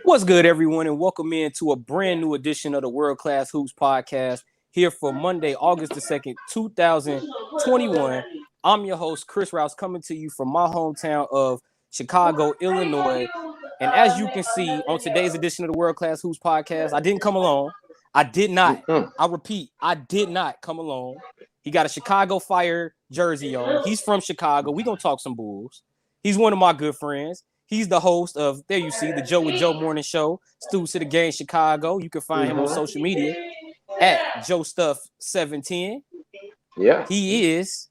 What's good, everyone, and welcome in to a brand new edition of the World Class Hoops podcast here for Monday, August the 2nd, 2021. I'm your host, Chris Rouse, coming to you from my hometown of Chicago, Illinois. And as you can see on today's edition of the World Class Hoops podcast, I didn't come alone. I did not. I repeat, I did not come alone. He got a Chicago Fire jersey on. He's from Chicago. We're going to talk some Bulls. He's one of my good friends. He's the host of, there you see, the Joe with Joe Morning Show, Students to the Game Chicago. You can find him on social media at JoeStuff710. Yeah. He is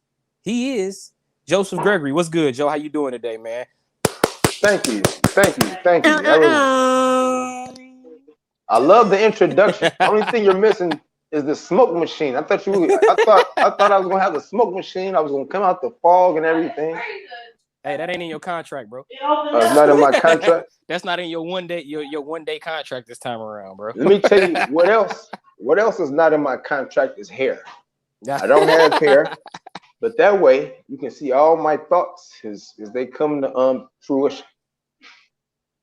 Joseph Gregory. What's good, Joe? How you doing today, man? Thank you. I love the introduction. The only thing you're missing is the smoke machine. I thought I was gonna have the smoke machine. I was gonna come out the fog and everything. Hey, that ain't in your contract, bro. It's not in my contract. That's not in your one day contract this time around, bro. Let me tell you what else. What else is not in my contract is hair. I don't have hair, but that way you can see all my thoughts as they come to fruition.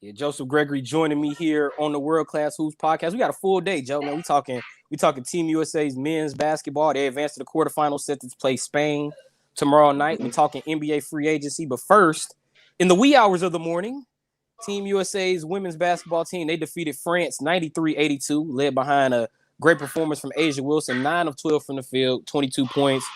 Yeah, Joseph Gregory joining me here on the World Class Hoops podcast. We got a full day, Joe. Man, we talking Team USA's men's basketball. They advanced to the quarterfinals, set to play Spain tomorrow night. We're talking NBA free agency. But first, in the wee hours of the morning, Team USA's women's basketball team, they defeated France 93-82, led behind a great performance from A'ja Wilson, 9 of 12 from the field, 22 points.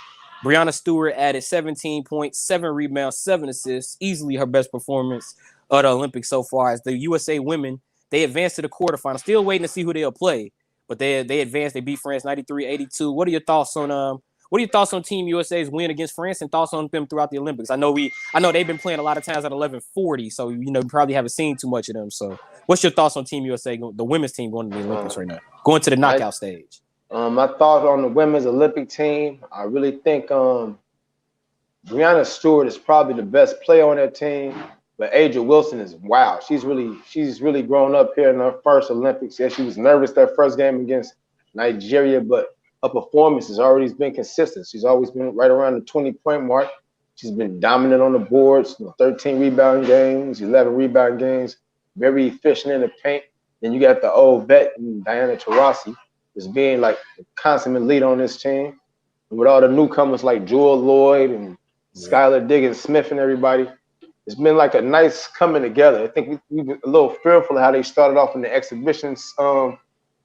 Breanna Stewart added 17 points, 7 rebounds, 7 assists, easily her best performance of the Olympics so far. As the USA women, they advanced to the quarterfinals. Still waiting to see who they'll play, but they advanced. They beat France 93-82. What are your thoughts on Team USA's win against France and thoughts on them throughout the Olympics? I know they've been playing a lot of times at 11:40, so you probably haven't seen too much of them. So, what's your thoughts on Team USA, the women's team going to the Olympics right now, going to the knockout stage? My thoughts on the women's Olympic team, I really think Breanna Stewart is probably the best player on that team. But A'ja Wilson is wow. She's really grown up here in her first Olympics. Yeah, she was nervous that first game against Nigeria, but her performance has always been consistent. She's always been right around the 20-point mark. She's been dominant on the boards, 13 rebound games, 11 rebound games, very efficient in the paint. Then you got the old vet, Diana Taurasi, who's being like the consummate leader on this team. And with all the newcomers like Jewel Lloyd and Skylar Diggins-Smith and everybody, it's been like a nice coming together. I think we were a little fearful of how they started off in the exhibition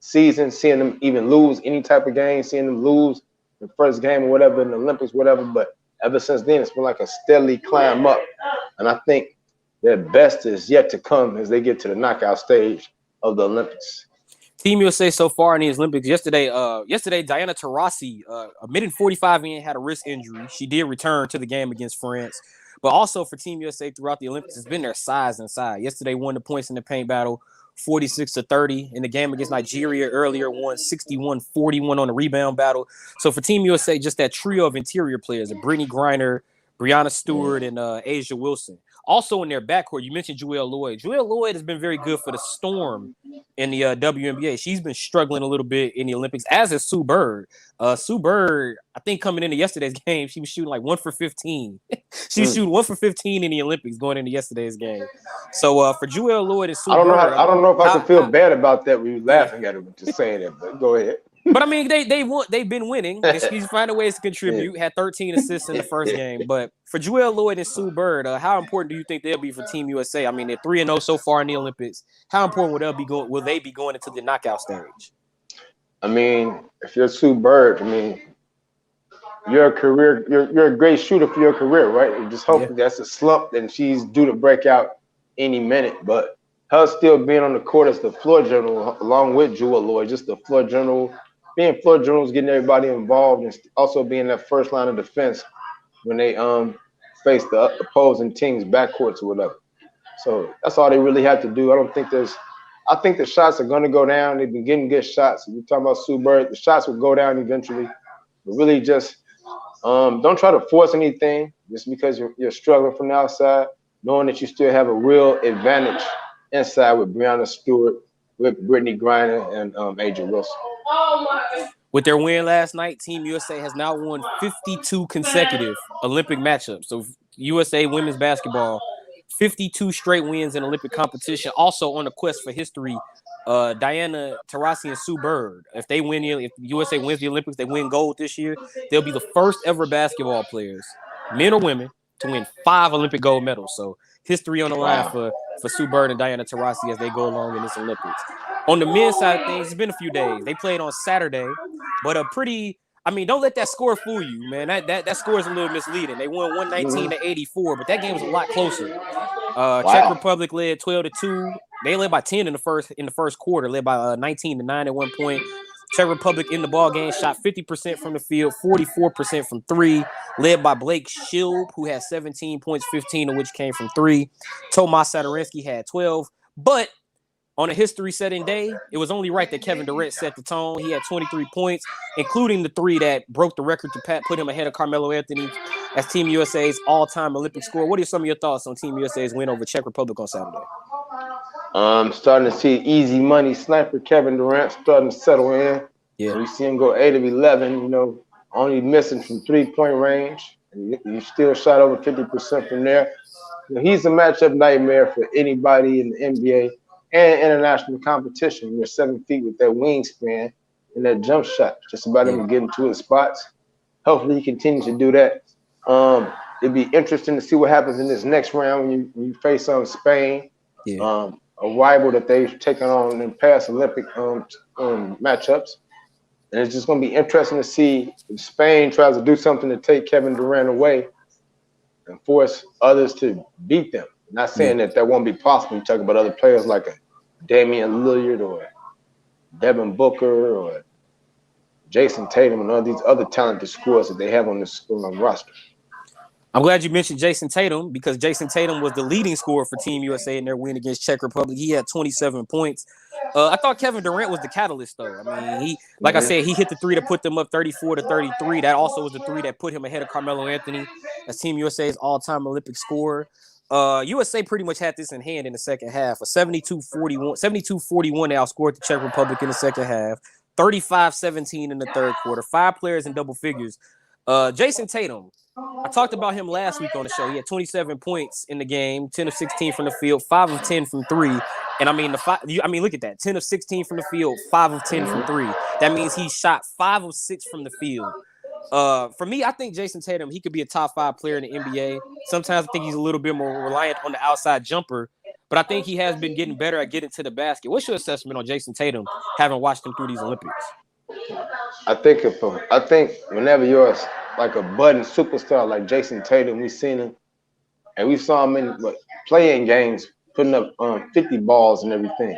season, seeing them even lose any type of game, seeing them lose the first game or whatever in the Olympics, whatever. But ever since then, it's been like a steadily climb up. And I think their best is yet to come as they get to the knockout stage of the Olympics. Team USA so far in the Olympics. Yesterday, Diana Taurasi, a minute 45 in, had a wrist injury. She did return to the game against France. But also for Team USA throughout the Olympics, it's been their size inside. Yesterday won the points in the paint battle, 46-30. In the game against Nigeria earlier, won 61-41 on the rebound battle. So for Team USA, just that trio of interior players, Brittany Griner, Breanna Stewart, and A'ja Wilson. Also in their backcourt, you mentioned Jewel Lloyd. Jewel Lloyd has been very good for the Storm in the WNBA. She's been struggling a little bit in the Olympics, as is Sue Bird. Sue Bird, I think coming into yesterday's game, she was shooting like 1 for 15. She was shooting 1 for 15 in the Olympics going into yesterday's game. So for Jewel Lloyd and Sue Bird, I don't know if I can feel bad about that when you're laughing at her just saying that, but go ahead. But I mean, they've been winning. She's finding ways to contribute. Had 13 assists in the first game. But for Jewel Lloyd and Sue Bird, how important do you think they'll be for Team USA? I mean, they're 3-0 so far in the Olympics. How important will they be going into the knockout stage? I mean, if you're Sue Bird, I mean, you're a great shooter for your career, right? You just hope that's a slump and she's due to break out any minute. But her still being on the court as the floor general, along with Jewel Lloyd, just the floor general. Being floor generals, getting everybody involved, and also being that first line of defense when they face the opposing team's backcourts or whatever. So that's all they really have to do. I think the shots are going to go down. They've been getting good shots. If you're talking about Sue Bird, the shots will go down eventually. But really just don't try to force anything just because you're struggling from the outside, knowing that you still have a real advantage inside with Breanna Stewart, with Brittany Griner, and A'ja Wilson. With their win last night, Team USA has now won 52 consecutive Olympic matchups. So USA women's basketball 52 straight wins in Olympic competition. Also on the quest for history, Diana Taurasi and Sue Bird. If USA wins the Olympics, they win gold this year. They'll be the first ever basketball players, men or women, to win 5 Olympic gold medals. So history on the line for Sue Bird and Diana Taurasi as they go along in this Olympics. On the men's side of things, it's been a few days. They played on Saturday, but don't let that score fool you, man. That score is a little misleading. They won 119-84, but that game was a lot closer. Czech Republic led 12-2. They led by 10 in the first quarter, led by 19-9 at one point. Czech Republic in the ball game shot 50% from the field, 44% from 3, led by Blake Schilb, who had 17 points, 15 of which came from 3. Tomas Sadorinsky had 12, but on a history-setting day, it was only right that Kevin Durant set the tone. He had 23 points, including the 3 that broke the record to put him ahead of Carmelo Anthony as Team USA's all-time Olympic scorer. What are some of your thoughts on Team USA's win over Czech Republic on Saturday? Starting to see easy money sniper Kevin Durant starting to settle in. Yeah, we see him go 8 of 11. Only missing from 3-point range. He still shot over 50% from there. He's a matchup nightmare for anybody in the NBA and international competition. You're 7 feet with that wingspan and that jump shot. Just about him getting to his spots. Hopefully he continues to do that. It'd be interesting to see what happens in this next round when you face Spain. Yeah. A rival that they've taken on in past Olympic matchups. And it's just going to be interesting to see if Spain tries to do something to take Kevin Durant away and force others to beat them. Not saying that won't be possible. You talk about other players like a Damian Lillard or Devin Booker or Jayson Tatum and all these other talented scorers that they have on this roster. I'm glad you mentioned Jayson Tatum because Jayson Tatum was the leading scorer for Team USA in their win against Czech Republic. He had 27 points. I thought Kevin Durant was the catalyst, though. I mean, I said, he hit the 3 to put them up 34-33. That also was the 3 that put him ahead of Carmelo Anthony as Team USA's all-time Olympic scorer. USA pretty much had this in hand in the second half. A 72-41 they outscored the Czech Republic in the second half. 35-17 in the third quarter. 5 players in double figures. Jayson Tatum, I talked about him last week on the show. He had 27 points in the game, 10 of 16 from the field, 5 of 10 from 3. And look at that. 10 of 16 from the field, 5 of 10 from 3. That means he shot 5 of 6 from the field. For me, I think Jayson Tatum, he could be a top 5 player in the NBA. Sometimes I think he's a little bit more reliant on the outside jumper, but I think he has been getting better at getting to the basket. What's your assessment on Jayson Tatum, having watched him through these Olympics? I think whenever you're like a budding superstar like Jayson Tatum, we've seen him, and we saw him in playing games, putting up 50 balls and everything.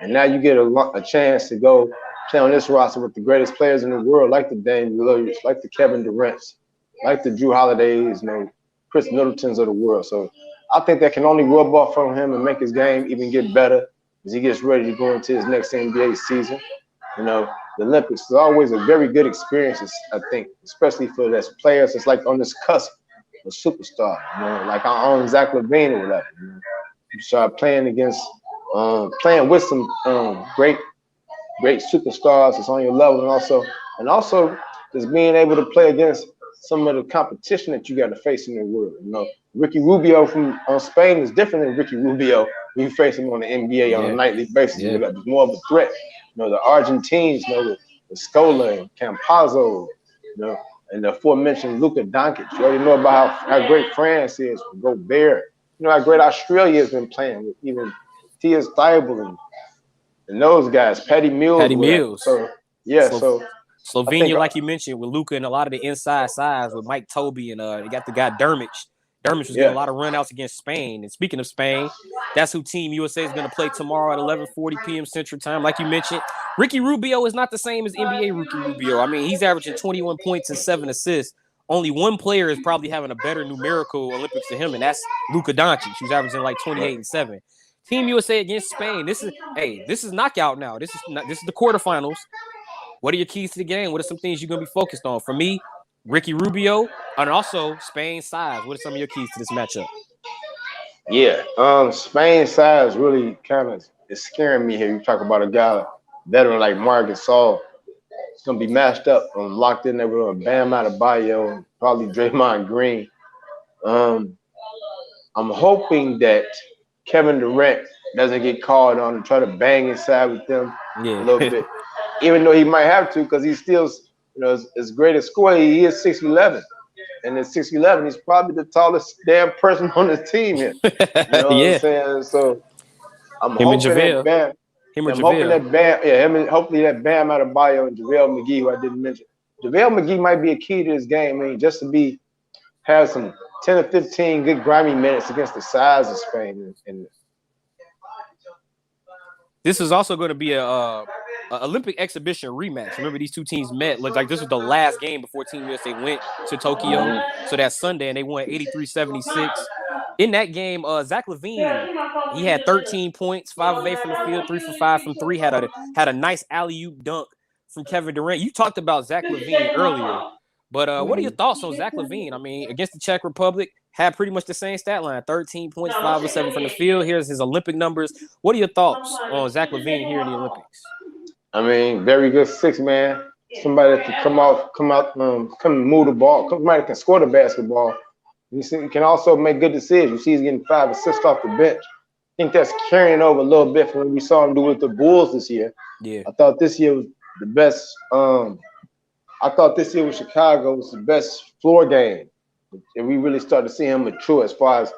And now you get a chance to go play on this roster with the greatest players in the world, like the Damian Lillards, like the Kevin Durants, like the Drew Holidays, Chris Middletons of the world. So I think that can only rub off from him and make his game even get better as he gets ready to go into his next NBA season. The Olympics is always a very good experience, I think, especially for those players that's like on this cusp of superstar, like our own Zach LaVine or whatever. You start playing with some great superstars that's on your level, and also just being able to play against some of the competition that you got to face in the world. Ricky Rubio from Spain is different than Ricky Rubio when you face him on the NBA on a nightly basis. Yeah. There's more of a threat. The Argentines, the Scola and Campazzo, and the aforementioned Luka Doncic. You already know about how great France is with Gobert. How great Australia has been playing with even Tias Thibault and those guys, Patty Mills. So Slovenia, like you mentioned, with Luka and a lot of the inside sides with Mike Tobey and they got the guy Dermich. Dermich was getting a lot of runouts against Spain. And speaking of Spain, that's who Team USA is going to play tomorrow at 11:40 p.m. Central Time. Like you mentioned, Ricky Rubio is not the same as NBA Ricky Rubio. I mean, he's averaging 21 points and 7 assists. Only one player is probably having a better numerical Olympics than him, and that's Luka Doncic, who's averaging like 28 and 7. Team USA against Spain. This is knockout now. This is the quarterfinals. What are your keys to the game? What are some things you're going to be focused on? For me, Ricky Rubio, and also Spain's size. What are some of your keys to this matchup? Yeah, Spain's size really kind of is scaring me here. You talk about a guy, veteran like Marc Gasol. It's going to be matched up, locked in there with Bam Adebayo and probably Draymond Green. I'm hoping that Kevin Durant doesn't get called on and try to bang inside with them a little bit, even though he might have to because he's still, as great a scorer. He is 6'11", and at 6'11", he's probably the tallest damn person on the team here. You know what I'm saying? So I'm hoping that Bam. I'm hoping that Bam, him and hopefully that Bam Adebayo and JaVale McGee, who I didn't mention. JaVale McGee might be a key to this game, just to have some 10 or 15 good grimy minutes against the size of Spain. And this is also going to be a Olympic exhibition rematch. Remember, these two teams met. Looked like this was the last game before Team USA went to Tokyo. So that's Sunday, and they won 83-76. In that game, Zach LaVine, he had 13 points, 5 of 8 from the field, 3 for 5 from 3. Had a nice alley-oop dunk from Kevin Durant. You talked about Zach LaVine earlier, but what are your thoughts on Zach LaVine? I mean, against the Czech Republic, had pretty much the same stat line: 13 points, 5 of 7 from the field. Here's his Olympic numbers. What are your thoughts on Zach LaVine here in the Olympics? I mean, very good six man. Somebody that can come move the ball. Somebody that can score the basketball. He can also make good decisions. You see he's getting 5 assists off the bench. I think that's carrying over a little bit from what we saw him do with the Bulls this year. Yeah. I thought this year was the best. I thought this year with Chicago was the best floor game. And we really started to see him mature as far as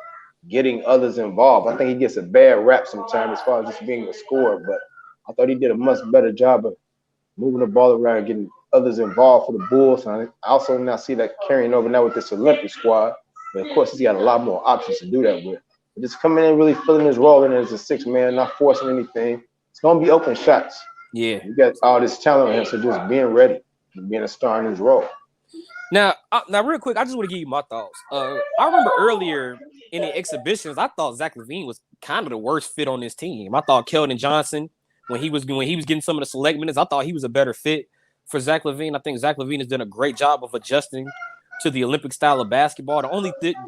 getting others involved. I think he gets a bad rap sometimes as far as just being a scorer, but I thought he did a much better job of moving the ball around and getting others involved for the Bulls. And I also now see that carrying over now with this Olympic squad. But of course, he's got a lot more options to do that with. But just coming in, really filling his role in as a 6 man, not forcing anything. It's going to be open shots. Yeah. You got all this talent on him, so just being ready and being a star in his role. Now, real quick, I just want to give you my thoughts. I remember earlier in the exhibitions, I thought Zach LaVine was kind of the worst fit on this team. I thought Keldon Johnson, when he was getting some of the select minutes, I thought he was a better fit for Zach LaVine. I think Zach LaVine has done a great job of adjusting to the Olympic style of basketball. The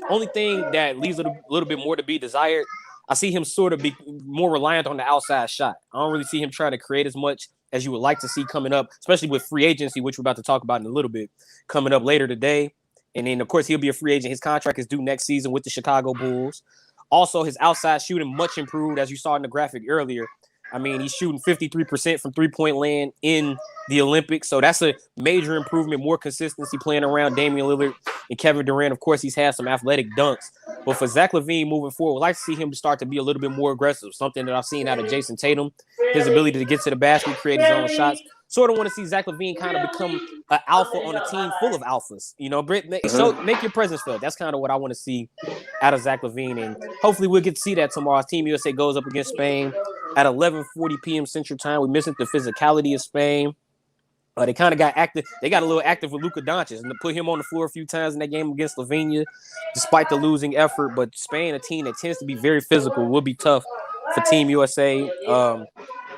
only thing that leaves a little bit more to be desired, I see him sort of be more reliant on the outside shot. I don't really see him trying to create as much as you would like to see coming up, especially with free agency, which we're about to talk about in a little bit, coming up later today. And then, of course, he'll be a free agent. His contract is due next season with the Chicago Bulls. Also, his outside shooting much improved, as you saw in the graphic earlier. I mean, he's shooting 53% from three-point land in the Olympics. So that's a major improvement, more consistency playing around Damian Lillard and Kevin Durant. Of course, he's had some athletic dunks. But for Zach LaVine moving forward, I'd like to see him start to be a little bit more aggressive, something that I've seen out of Jayson Tatum, his ability to get to the basket, create his own shots. Sort of want to see Zach LaVine kind of become an alpha on a team full of alphas. You know, make your presence felt. That's kind of what I want to see out of Zach LaVine. And hopefully we'll get to see that tomorrow. Team USA goes up against Spain at 11:40 p.m. Central Time. We missing the physicality of Spain. They kind of got active. They got a little active with Luka Doncic and to put him on the floor a few times in that game against Slovenia, despite the losing effort. But Spain, a team that tends to be very physical, will be tough for Team USA.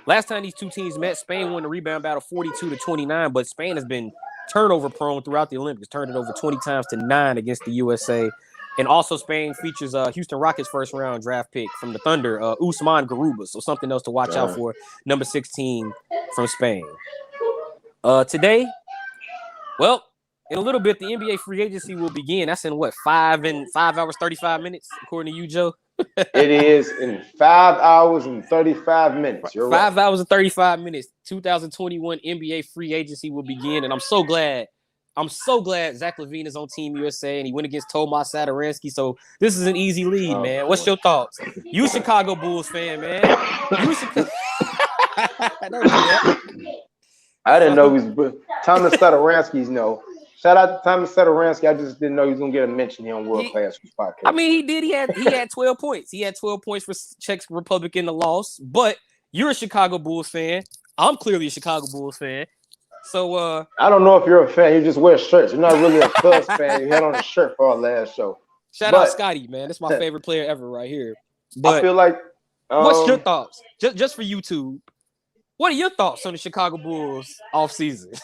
Last time these two teams met, Spain won the rebound battle 42-29, but Spain has been turnover prone throughout the Olympics, turned it over 20 times to 9 against the USA. And also Spain features Houston Rockets first round draft pick from the Thunder, Usman Garuba. So something else to watch out for, number 16 from Spain. Today, well, in a little bit, the NBA free agency will begin. That's in 5 hours, 35 minutes, according to you, Joe? It is in 5 hours and 35 minutes. You're 5 hours and 35 minutes. 2021 NBA free agency will begin, and I'm so glad Zach LaVine is on Team USA, and he went against Tomas Satoransky. So this is an easy lead, man. What's your thoughts? You a Chicago Bulls fan, man? You Chicago? Don't do that. I didn't know he was Thomas Satoransky's no. Shout out to Thomas Satoransky. I just didn't know he was gonna get a mention here on World Class Podcast. I mean, he did. He had 12 points. He had 12 points for Czech Republic in the loss. But you're a Chicago Bulls fan. I'm clearly a Chicago Bulls fan. So I don't know if you're a fan. You just wear shirts. You're not really a Cubs fan. You had on a shirt for our last show. Shout out Scotty, man. That's my favorite player ever right here. But I feel like what's your thoughts? Just for YouTube. What are your thoughts on the Chicago Bulls offseason?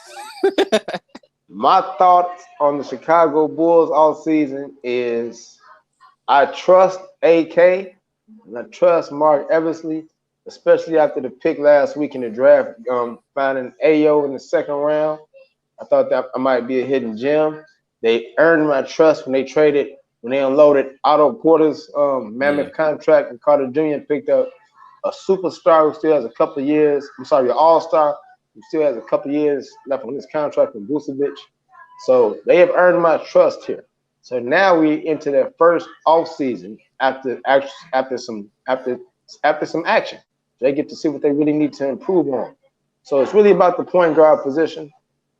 My thoughts on the Chicago Bulls all season is I trust AK and I trust Mark Eversley, especially after the pick last week in the draft, finding Ayo in the second round. I thought that might be a hidden gem. They earned my trust when they traded when they unloaded Otto Porter's mammoth contract, and Carter Jr. picked up a superstar who still has a couple of years. I'm sorry, an all-star who still has a couple of years left on his contract from Vucevic. So they have earned my trust here. So now we into their first offseason after some action. They get to see what they really need to improve on. So it's really about the point guard position.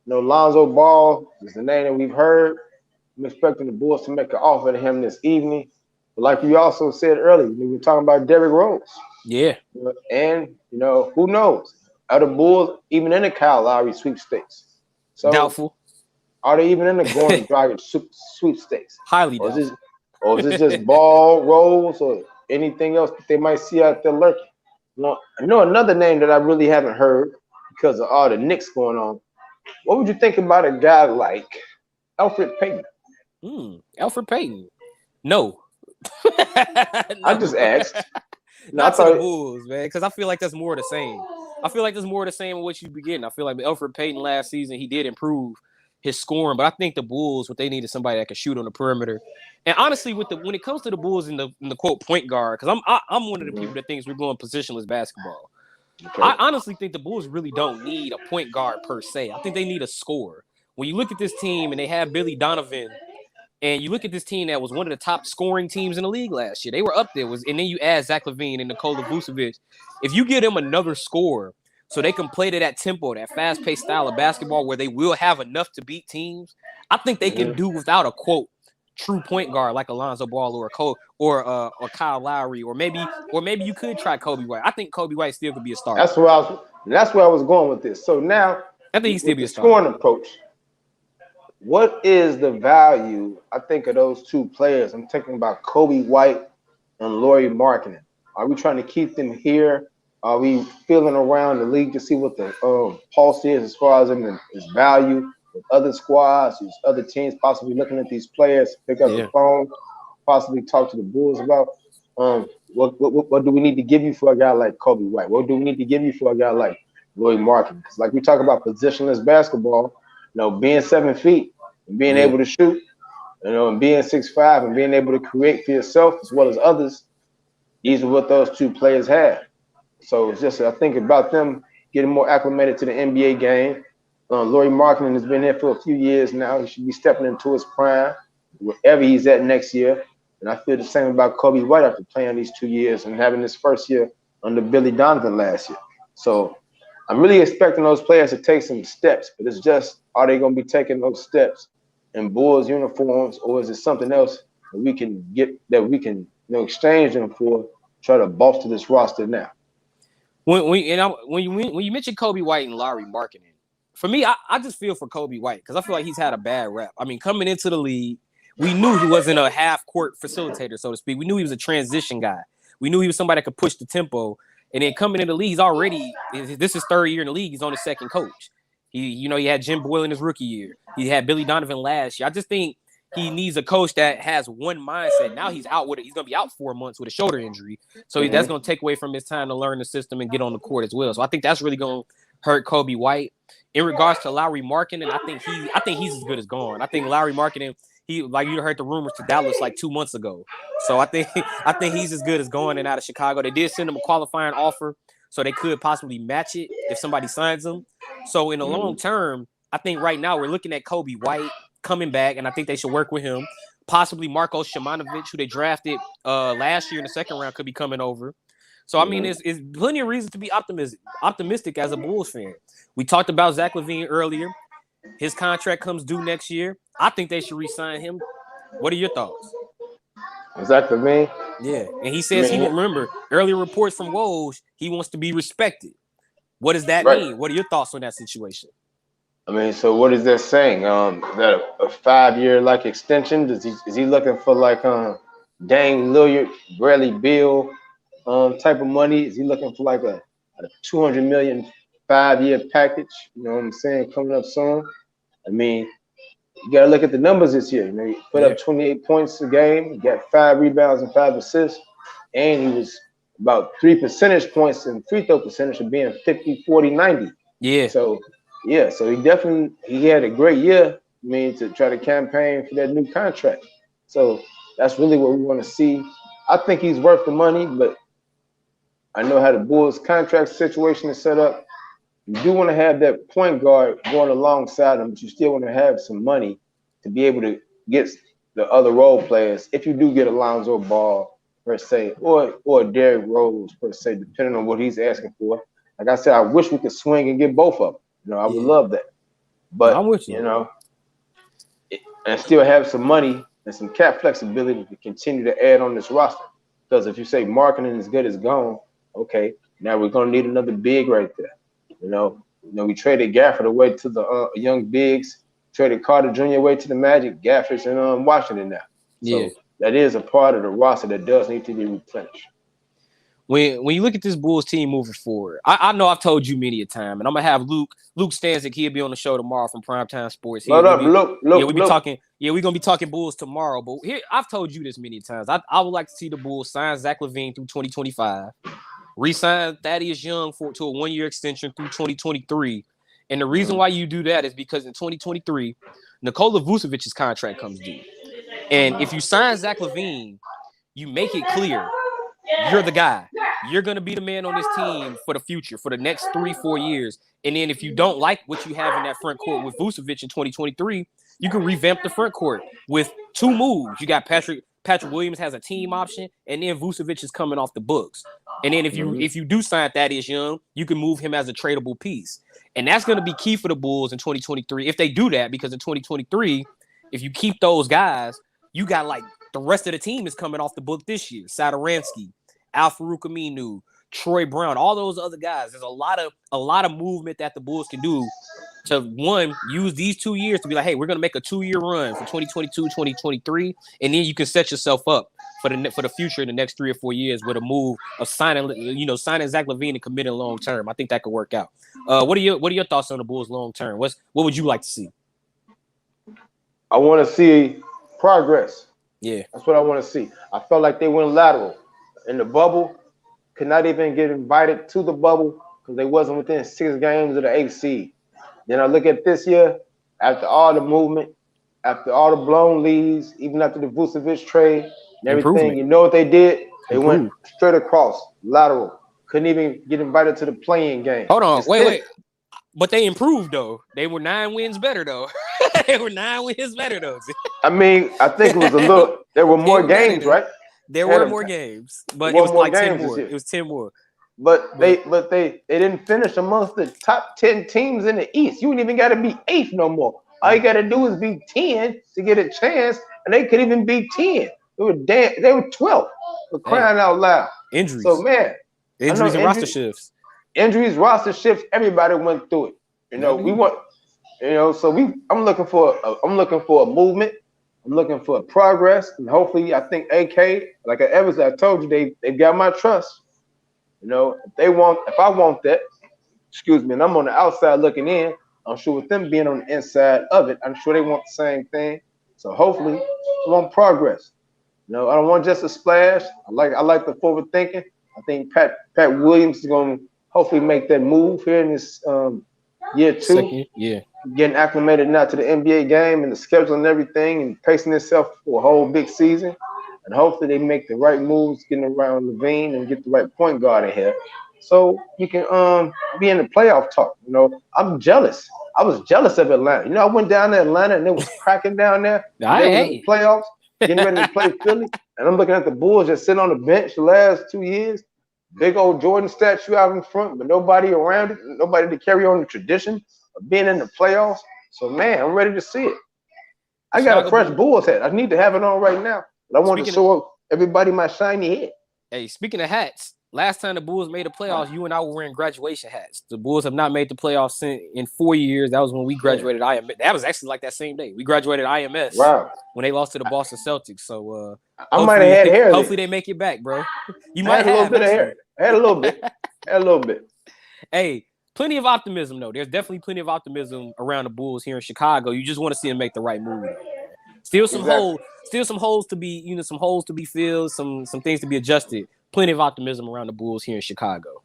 Lonzo Ball is the name that we've heard. I'm expecting the Bulls to make an offer to him this evening. But like we also said earlier, we were talking about Derrick Rose. Yeah. And, who knows? Are the Bulls even in the Kyle Lowry sweepstakes? So doubtful. Are they even in the Goran Dragic sweepstakes? Highly doubtful. Or is it just Ball, Rose, or anything else that they might see out there lurking? Another name that I really haven't heard because of all the Knicks going on. What would you think about a guy like Elfrid Payton? Elfrid Payton. No. I just asked. Not to the Bulls, man, because I feel like that's more of the same. I feel like there's more of the same in what you begin. I feel like Elfrid Payton last season, he did improve his scoring, but I think the Bulls, what they need is somebody that can shoot on the perimeter. And honestly, when it comes to the Bulls in the quote point guard, because I'm one of the people that thinks we're going positionless basketball. Okay. I honestly think the Bulls really don't need a point guard per se. I think they need a scorer. When you look at this team and they have Billy Donovan, and you look at this team that was one of the top scoring teams in the league last year, they were up there. And then you add Zach LaVine and Nikola Vucevic. If you give them another scorer, so they can play to that tempo, that fast-paced style of basketball where they will have enough to beat teams, I think they can do without a quote true point guard like Alonzo Ball or Kyle Lowry, or maybe you could try Kobe White. I think Kobe White still could be a starter. That's where I was going with this. So now I think he still be a starter. Scoring approach. What is the value, I think, of those two players? I'm thinking about Kobe White and Lauri Markkanen. Are we trying to keep them here? Are we feeling around the league to see what the pulse is as far as his value with other squads, these other teams, possibly looking at these players, pick up the phone, possibly talk to the Bulls about what do we need to give you for a guy like Kobe White? What do we need to give you for a guy like Lauri Markkanen? Because like we talk about positionless basketball, being 7 feet and being able to shoot, and being 6'5" and being able to create for yourself as well as others, these are what those two players have. So it's just, I think about them getting more acclimated to the NBA game. Lauri Markkanen has been here for a few years now. He should be stepping into his prime, wherever he's at next year. And I feel the same about Kobe White after playing these 2 years and having his first year under Billy Donovan last year. So I'm really expecting those players to take some steps, but it's just, are they going to be taking those steps in Bulls uniforms, or is it something else that we can exchange them for, try to bolster this roster now? When you mentioned Kobe White and Lauri Markkanen, for me, I just feel for Kobe White because I feel like he's had a bad rep. I mean, coming into the league, we knew he wasn't a half-court facilitator, so to speak. We knew he was a transition guy. We knew he was somebody that could push the tempo. And then coming into the league, this is third year in the league. He's on his second coach. He had Jim Boyle in his rookie year. He had Billy Donovan last year. I just think he needs a coach that has one mindset. Now he's out with it. He's going to be out 4 months with a shoulder injury. So that's going to take away from his time to learn the system and get on the court as well. So I think that's really going to hurt Kobe White. In regards to Lauri Markkanen, I think he's as good as gone. I think Lauri Markkanen, like you heard the rumors to Dallas like 2 months ago. So I think he's as good as going and out of Chicago. They did send him a qualifying offer, so they could possibly match it if somebody signs him. So in the long term, I think right now we're looking at Kobe White coming back, and I think they should work with him. Possibly Marko Simonovic, who they drafted last year in the second round, could be coming over. So, I mean, it's plenty of reasons to be optimistic as a Bulls fan. We talked about Zach LaVine earlier. His contract comes due next year. I think they should re-sign him. What are your thoughts? Zach LaVine? Yeah, and he says remember, earlier reports from Woj, he wants to be respected. What does that mean? What are your thoughts on that situation? I mean, so what is that saying? That a 5-year extension? Is he looking for Dame Lillard, Bradley Beal type of money? Is he looking for a $200 million 5-year package? You know what I'm saying? Coming up soon. I mean, you got to look at the numbers this year. He put up 28 points a game. He got 5 rebounds and 5 assists, and he was about 3 percentage points in free throw percentage of being 50, 40, 90. Yeah. So he had a great year. To try to campaign for that new contract. So That's really what we want to see. I think he's worth the money, but I know how the Bulls' contract situation is set up. You do want to have that point guard going alongside him, but you still want to have some money to be able to get the other role players. If you do get Alonzo Ball per se, or Derrick Rose per se, depending on what he's asking for. Like I said, I wish we could swing and get both of them. I would love that. But I'm with you. And still have some money and some cap flexibility to continue to add on this roster. Because if you say marketing is good as gone, okay, now we're gonna need another big right there. We traded Gafford away to the young bigs, traded Carter Jr. away to the Magic, Gafford's in Washington now. So that is a part of the roster that does need to be replenished. When you look at this Bulls team moving forward, I know I've told you many a time, and I'm gonna have Luke Stanzik. He'll be on the show tomorrow from Primetime Sports. Look, we're gonna be talking Bulls tomorrow. But here, I've told you this many times. I would like to see the Bulls sign Zach LaVine through 2025, re-sign Thaddeus Young to a 1-year extension through 2023. And the reason why you do that is because in 2023, Nikola Vucevic's contract comes due, and if you sign Zach LaVine, you make it clear. You're the guy. You're going to be the man on this team for the future, for the next 3-4 years. And then if you don't like what you have in that front court with Vucevic in 2023, you can revamp the front court with 2 moves. You got Patrick Williams has a team option, and then Vucevic is coming off the books. And then if you do sign Thaddeus Young, you can move him as a tradable piece. And that's going to be key for the Bulls in 2023 if they do that, because in 2023, if you keep those guys, you got like the rest of the team is coming off the book this year. Satoransky, Al-Farouq Aminu, Troy Brown, all those other guys. There's a lot of movement that the Bulls can do to, one, use these 2 years to be like, hey, we're going to make a 2-year run for 2022, 2023, and then you can set yourself up for the future in the next 3 or 4 years with a move of signing Zach LaVine and committing long term. I think that could work out. What are your thoughts on the Bulls long term? What would you like to see? I want to see progress. Yeah, that's what I want to see. I felt like they went lateral in the bubble. Could not even get invited to the bubble because they wasn't within 6 games of the 8th seed. Then I look at this year, after all the movement, after all the blown leads, even after the Vucevic trade and everything, you know what they did? They went straight across, lateral. Couldn't even get invited to the play-in game. Hold on, wait. But they improved, though. They were 9 wins better, though. They were 9 wins better, though. I mean, I think it was a little – there were more games, right? There were more games, but it was like 10 more. It was 10 more. But they didn't finish amongst the top 10 teams in the East. You ain't even got to be 8th no more. All you got to do is be 10 to get a chance, and they could even be 10. They were 12th for crying out loud. Injuries. So, man. Injuries and roster shifts. Injuries, roster shifts, everybody went through it. I'm looking for a movement. I'm looking for progress, and hopefully, I think AK, like I told you, they got my trust. If I want that, and I'm on the outside looking in, I'm sure with them being on the inside of it, I'm sure they want the same thing. So hopefully, I want progress. I don't want just a splash. I like the forward thinking. I think Pat Williams is going to hopefully make that move here in this year 2. Getting acclimated now to the NBA game and the schedule and everything, and pacing itself for a whole big season. And hopefully they make the right moves, getting around LaVine and get the right point guard in here, so you can be in the playoff talk. I'm jealous. I was jealous of Atlanta. I went down to Atlanta and it was cracking down there. They was in the playoffs, getting ready to play Philly, and I'm looking at the Bulls just sitting on the bench the last 2 years. Big old Jordan statue out in front, but nobody around it, nobody to carry on the tradition of being in the playoffs. So, man, I'm ready to see it. I got a fresh Bulls hat. I need to have it on right now, but I want to show everybody my shiny head. Hey, speaking of hats, last time the Bulls made the playoffs, you and I were wearing graduation hats. The Bulls have not made the playoffs in 4 years. That was when we graduated IMS. That was actually like that same day. We graduated IMS when they lost to the Boston Celtics. So I might have had hair. Hopefully they make it back, bro. You might have a little bit of hair. I had a little bit. Hey, plenty of optimism, though. There's definitely plenty of optimism around the Bulls here in Chicago. You just want to see them make the right move. Still some holes to be, some holes to be filled, some things to be adjusted. Plenty of optimism around the Bulls here in Chicago.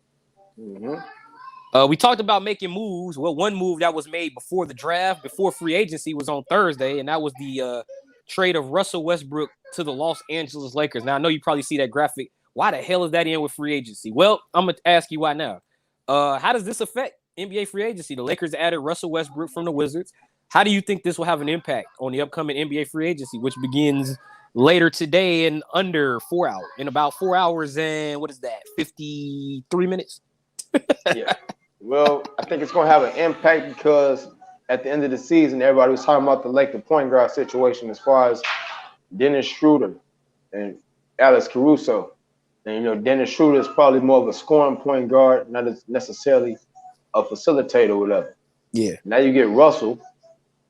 We talked about making moves. Well, one move that was made before the draft, before free agency, was on Thursday, and that was the trade of Russell Westbrook to the Los Angeles Lakers. Now, I know you probably see that graphic. Why the hell is that in with free agency? Well, I'm going to ask you why now. How does this affect NBA free agency? The Lakers added Russell Westbrook from the Wizards. How do you think this will have an impact on the upcoming NBA free agency, which begins later today in under 4 hours, in about 4 hours and 53 minutes? Yeah. Well, I think it's going to have an impact because at the end of the season, everybody was talking about the Laker point guard situation as far as Dennis Schroeder and Alex Caruso. And, Dennis Schroeder is probably more of a scoring point guard, not necessarily a facilitator or whatever. Yeah. Now you get Russell,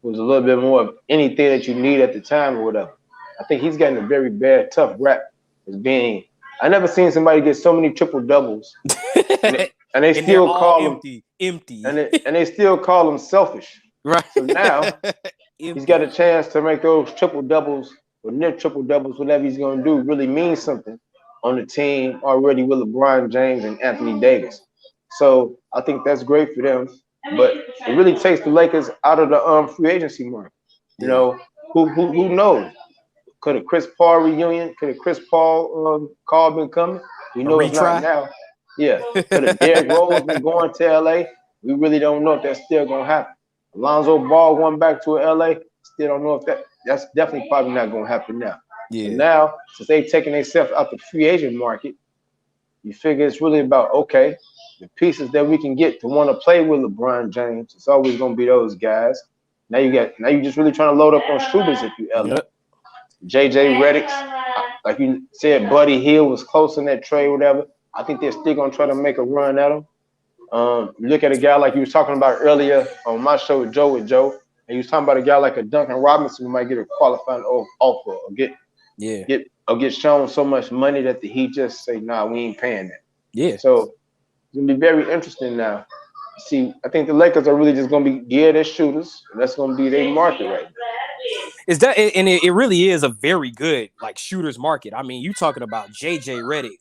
who's a little bit more of anything that you need at the time or whatever. I think he's gotten a very bad, tough rap as being – I never seen somebody get so many triple-doubles. And they still call him empty. And they still call him selfish. Right. So now he's got a chance to make those triple-doubles or near triple-doubles, whatever he's going to do, really mean something on the team already with LeBron James and Anthony Davis. So I think that's great for them. But it really takes the Lakers out of the free agency market. Who knows? Could a Chris Paul reunion? Could a Chris Paul call been coming? We know it's not now. Yeah. Could a Derrick Rose been going to LA? We really don't know if that's still gonna happen. Alonzo Ball going back to LA. Still don't know if that's definitely probably not gonna happen now. Yeah. And now, since they've taken themselves out the free agent market, you figure it's really about the pieces that we can get to want to play with LeBron James. It's always gonna be those guys. Now you just really trying to load up on shooters if you LA. Yep. JJ Redick, like you said, Buddy Hield was close in that trade, whatever. I think they're still gonna try to make a run at him. Look at a guy like you was talking about earlier on my show with Joe, and you was talking about a guy like a Duncan Robinson who might get a qualifying offer or get shown so much money that the Heat just say, nah, we ain't paying that. Yeah. So it's gonna be very interesting now. See, I think the Lakers are really just gonna be geared as shooters, and that's gonna be their market right now. Is that and it really is a very good shooters market. I mean, you talking about JJ Redick,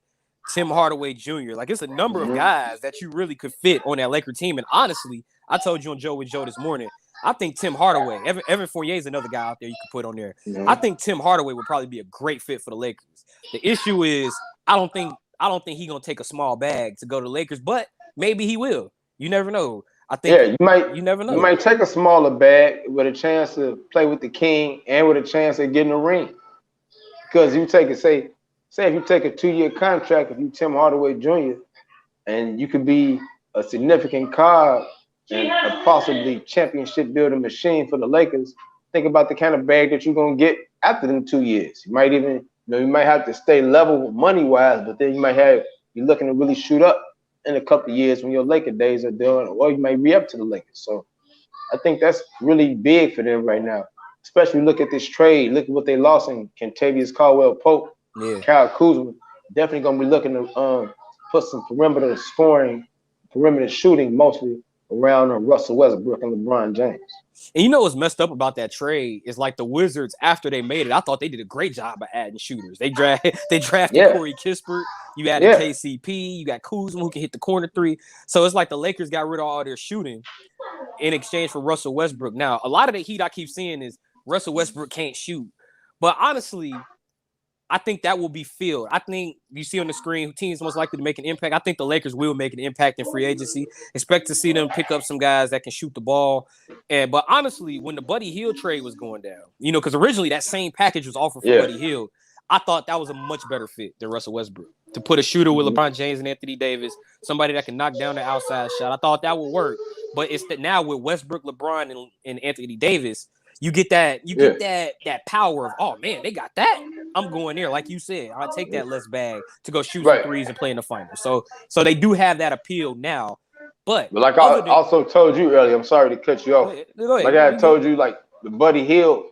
Tim Hardaway Jr. Like it's a number of guys that you really could fit on that Laker team. And honestly, I told you on Joe this morning, I think Tim Hardaway, Evan Fournier is another guy out there you could put on there. I think Tim Hardaway would probably be a great fit for the Lakers. The issue is I don't think he's gonna take a small bag to go to the Lakers, but maybe he will. You never know. I think you never know. You might take a smaller bag with a chance to play with the king and with a chance of getting a ring. Because you take it, say if you take a 2-year contract, if you Tim Hardaway Jr., and you could be a significant card and a possibly championship building machine for the Lakers, think about the kind of bag that you're gonna get after them 2 years. You might even, you might have to stay level money wise, but then you might be looking to really shoot up in a couple of years when your Laker days are done, or you might re-up to the Lakers. So I think that's really big for them right now. Especially look at this trade. Look at what they lost in Kentavious Caldwell-Pope, Kyle Kuzma. Definitely gonna be looking to put some perimeter scoring, perimeter shooting mostly around Russell Westbrook and LeBron James. And you know what's messed up about that trade is the Wizards, after they made it, I thought they did a great job of adding shooters. They drafted Corey Kispert. You added KCP. You got Kuzma who can hit the corner three. So it's like the Lakers got rid of all their shooting in exchange for Russell Westbrook. Now, a lot of the heat I keep seeing is Russell Westbrook can't shoot. But honestly, I think that will be filled. I think you see on the screen who teams most likely to make an impact. I think the Lakers will make an impact in free agency. Expect to see them pick up some guys that can shoot the ball. But honestly, when the Buddy Hield trade was going down, because originally that same package was offered for Buddy Hield, I thought that was a much better fit than Russell Westbrook. To put a shooter with LeBron James and Anthony Davis, somebody that can knock down the outside shot. I thought that would work. But it's that now with Westbrook, LeBron, and Anthony Davis, you get that power of, oh man, they got that. I'm going there, like you said. I'll take that less bag to go shoot some threes and play in the finals. So they do have that appeal now. But like I also told you earlier, I'm sorry to cut you off. Go ahead. Like I told you, the Buddy Hield.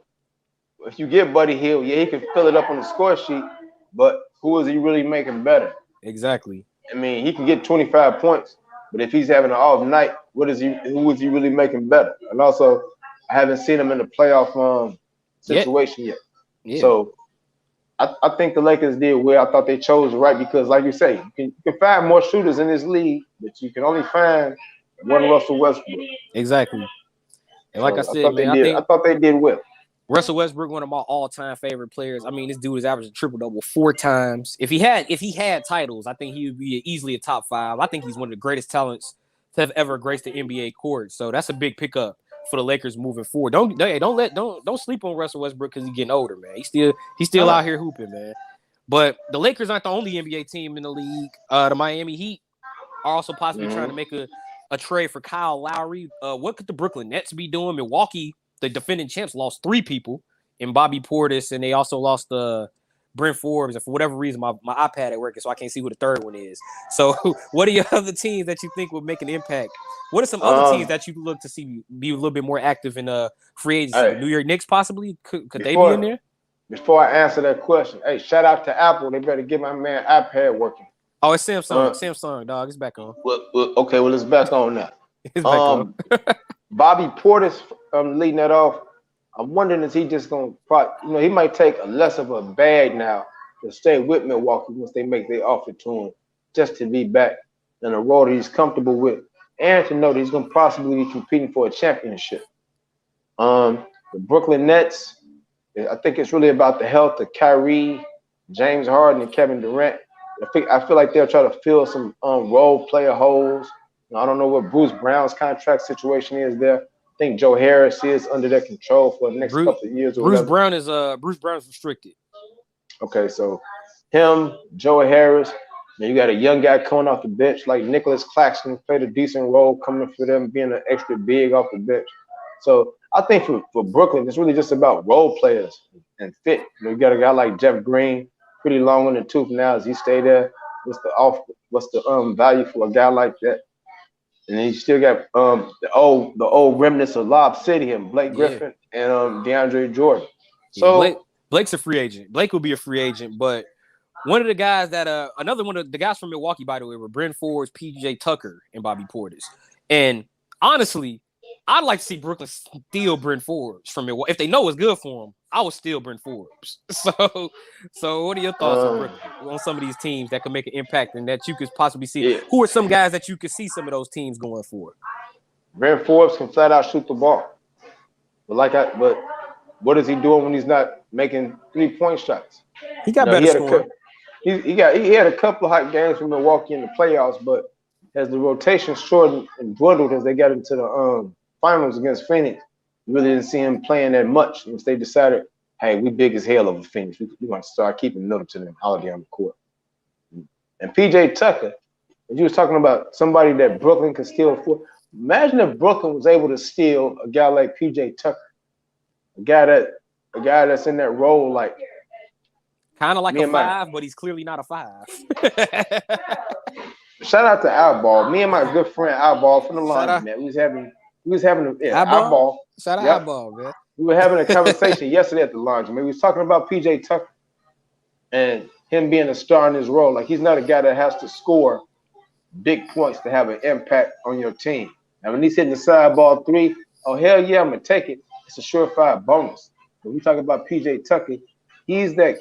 If you get Buddy Hield, he can fill it up on the score sheet. But who is he really making better? Exactly. I mean, he can get 25 points, but if he's having an off night, who is he really making better? And also, I haven't seen him in the playoff situation yet. Yeah. So I think the Lakers did well. I thought they chose right because, like you say, you can find more shooters in this league, but you can only find one Russell Westbrook. Exactly. And like I said, I thought they did well. Russell Westbrook, one of my all-time favorite players. I mean, this dude has averaged a triple-double 4 times. If he had titles, I think he would be easily a top 5. I think he's one of the greatest talents to have ever graced the NBA court. So that's a big pickup for the Lakers moving forward. Don't sleep on Russell Westbrook because he's getting older, man. He's still out here hooping, man. But the Lakers aren't the only NBA team in the league. The Miami Heat are also possibly trying to make a trade for Kyle Lowry. What could the Brooklyn Nets be doing? Milwaukee, the defending champs, lost 3 people in Bobby Portis, and they also lost Brent Forbes. And for whatever reason, my iPad ain't working, so I can't see who the third one is. So what are your other teams that you think would make an impact? What are some other teams that you look to see be a little bit more active in free agency? Hey, New York Knicks possibly? Could they be in there? Before I answer that question, hey, shout out to Apple. They better get my man iPad working. Oh, it's Samsung. Samsung, dog. It's back on. Well, it's back on now. It's back on. Bobby Portis leading that off. I'm wondering is he just going to he might take less of a bag now to stay with Milwaukee once they make their offer to him, just to be back in a role that he's comfortable with, and to know that he's going to possibly be competing for a championship. The Brooklyn Nets, I think it's really about the health of Kyrie, James Harden, and Kevin Durant. I feel like they'll try to fill some role player holes. I don't know what Bruce Brown's contract situation is there. I think Joe Harris is under their control for the next couple of years. Bruce Brown is restricted. Okay, so him, Joe Harris, and you got a young guy coming off the bench like Nicholas Claxton, played a decent role coming for them, being an extra big off the bench. So I think for Brooklyn, it's really just about role players and fit. You got a guy like Jeff Green, pretty long in the tooth now. As he stay there, what's the value for a guy like that? And then you still got the old remnants of Lob City and Blake Griffin and DeAndre Jordan. So Blake's a free agent. Blake will be a free agent, but one of the guys that another one of the guys from Milwaukee, by the way, were Brent Forbes, PJ Tucker, and Bobby Portis. And honestly, I'd like to see Brooklyn steal Brent Forbes from Milwaukee. If they know it's good for him, I would steal Brent Forbes. So what are your thoughts on Brooklyn, on some of these teams that could make an impact and that you could possibly see? Yeah. Who are some guys that you could see some of those teams going for? Brent Forbes can flat out shoot the ball. But what is he doing when he's not making 3-point shots? He got better scoring. He had a couple of hot games from Milwaukee in the playoffs, but as the rotation shortened and dwindled as they got into the finals against Phoenix, you really didn't see him playing that much. Once they decided, hey, we big as hell over Phoenix. We're going to start keeping Middleton and Holiday on the court. And PJ Tucker, as you was talking about somebody that Brooklyn could steal for. Imagine if Brooklyn was able to steal a guy like PJ Tucker, a guy that's in that role like kind of like a 5, but he's clearly not a 5. Shout out to Outball. Me and my good friend Outball from the line, man. We was having Outball. Shout out Outball, man. We were having a conversation yesterday at the lounge. Man, we was talking about PJ Tucker and him being a star in his role. Like, he's not a guy that has to score big points to have an impact on your team. And when he's hitting the sideball 3, oh hell yeah, I'm gonna take it. It's a surefire bonus. When we talk about PJ Tucker, he's that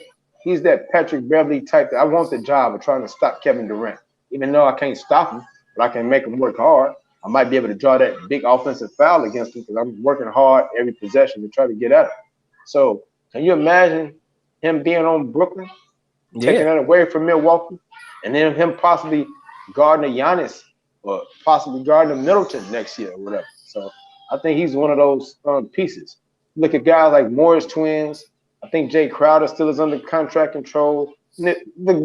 Patrick Beverly type that I want the job of trying to stop Kevin Durant. Even though I can't stop him, but I can make him work hard. I might be able to draw that big offensive foul against him because I'm working hard every possession to try to get at him. So can you imagine him being on Brooklyn, taking that away from Milwaukee, and then him possibly guarding a Giannis or possibly guarding a Middleton next year or whatever. So I think he's one of those pieces. Look at guys like Morris Twins. I think Jay Crowder still is under contract control. The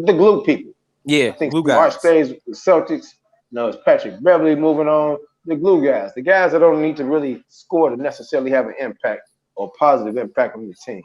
glue people. Yeah, I think glue Mark guys. stays with the Celtics. It's Patrick Beverly moving on. The glue guys, the guys that don't need to really score to necessarily have an impact or positive impact on your team.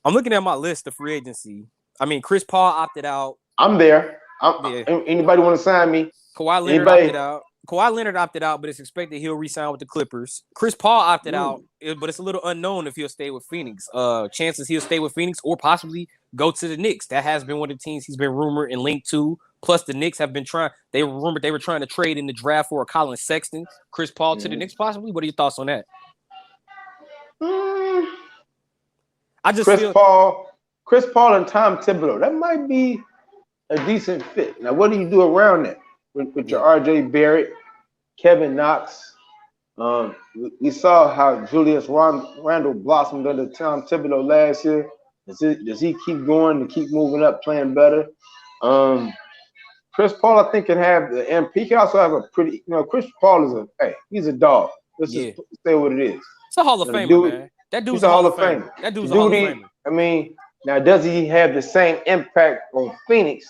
I'm looking at my list of free agency. I mean, Chris Paul opted out. I'm there. Anybody want to sign me? Kawhi Leonard opted out. Kawhi Leonard opted out, but it's expected he'll re-sign with the Clippers. Chris Paul opted out, but it's a little unknown if he'll stay with Phoenix. Chances he'll stay with Phoenix or possibly go to the Knicks. That has been one of the teams he's been rumored and linked to. Plus, the Knicks have been trying. They were rumored they were trying to trade in the draft for a Colin Sexton. Chris Paul to the Knicks, possibly. What are your thoughts on that? I just Chris Paul and Tom Thibodeau. That might be a decent fit. Now, what do you do around that with your R.J. Barrett, Kevin Knox, We saw how Julius Randle blossomed under Tom Thibodeau last year. Does he keep going to keep moving up, playing better? Chris Paul, I think, can have the MP. He can also have a pretty, Chris Paul is he's a dog. Let's just say what it is. It's a Hall of Famer, dude, man. That dude's he's a Hall of Famer. That dude's a Hall of Famer. I mean, now does he have the same impact on Phoenix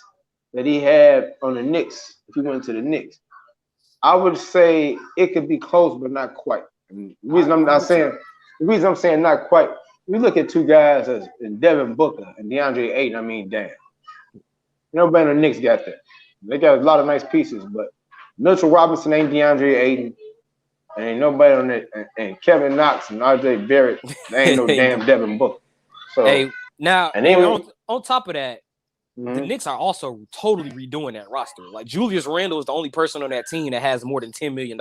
that he had on the Knicks if he went to the Knicks? I would say it could be close, but not quite. And the reason I'm saying not quite, we look at two guys as Devin Booker and DeAndre Ayton. I mean, damn. Nobody on the Knicks got that. They got a lot of nice pieces, but Mitchell Robinson ain't DeAndre Ayton. And ain't nobody on that. And Kevin Knox and RJ Barrett, they ain't no damn Devin Booker. So, now, and then on top of that, the Knicks are also totally redoing that roster. Like Julius Randle is the only person on that team that has more than $10 million.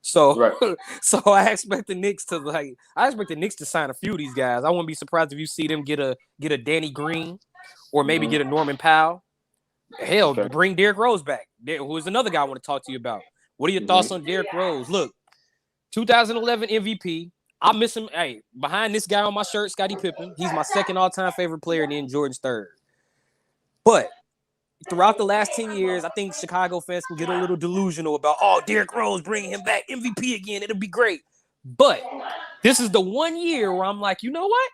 So, so I expect the Knicks to sign a few of these guys. I wouldn't be surprised if you see them get a Danny Green or maybe get a Norman Powell. Hell, bring Derrick Rose back. Who is another guy I want to talk to you about? What are your thoughts on Derrick Rose? Look, 2011 MVP. I miss him. Hey, behind this guy on my shirt, Scottie Pippen. He's my second all-time favorite player, and then Jordan's third. But throughout the last 10 years, I think Chicago fans can get a little delusional about, Derrick Rose, bringing him back, MVP again. It'll be great. But this is the 1 year where I'm like, you know what?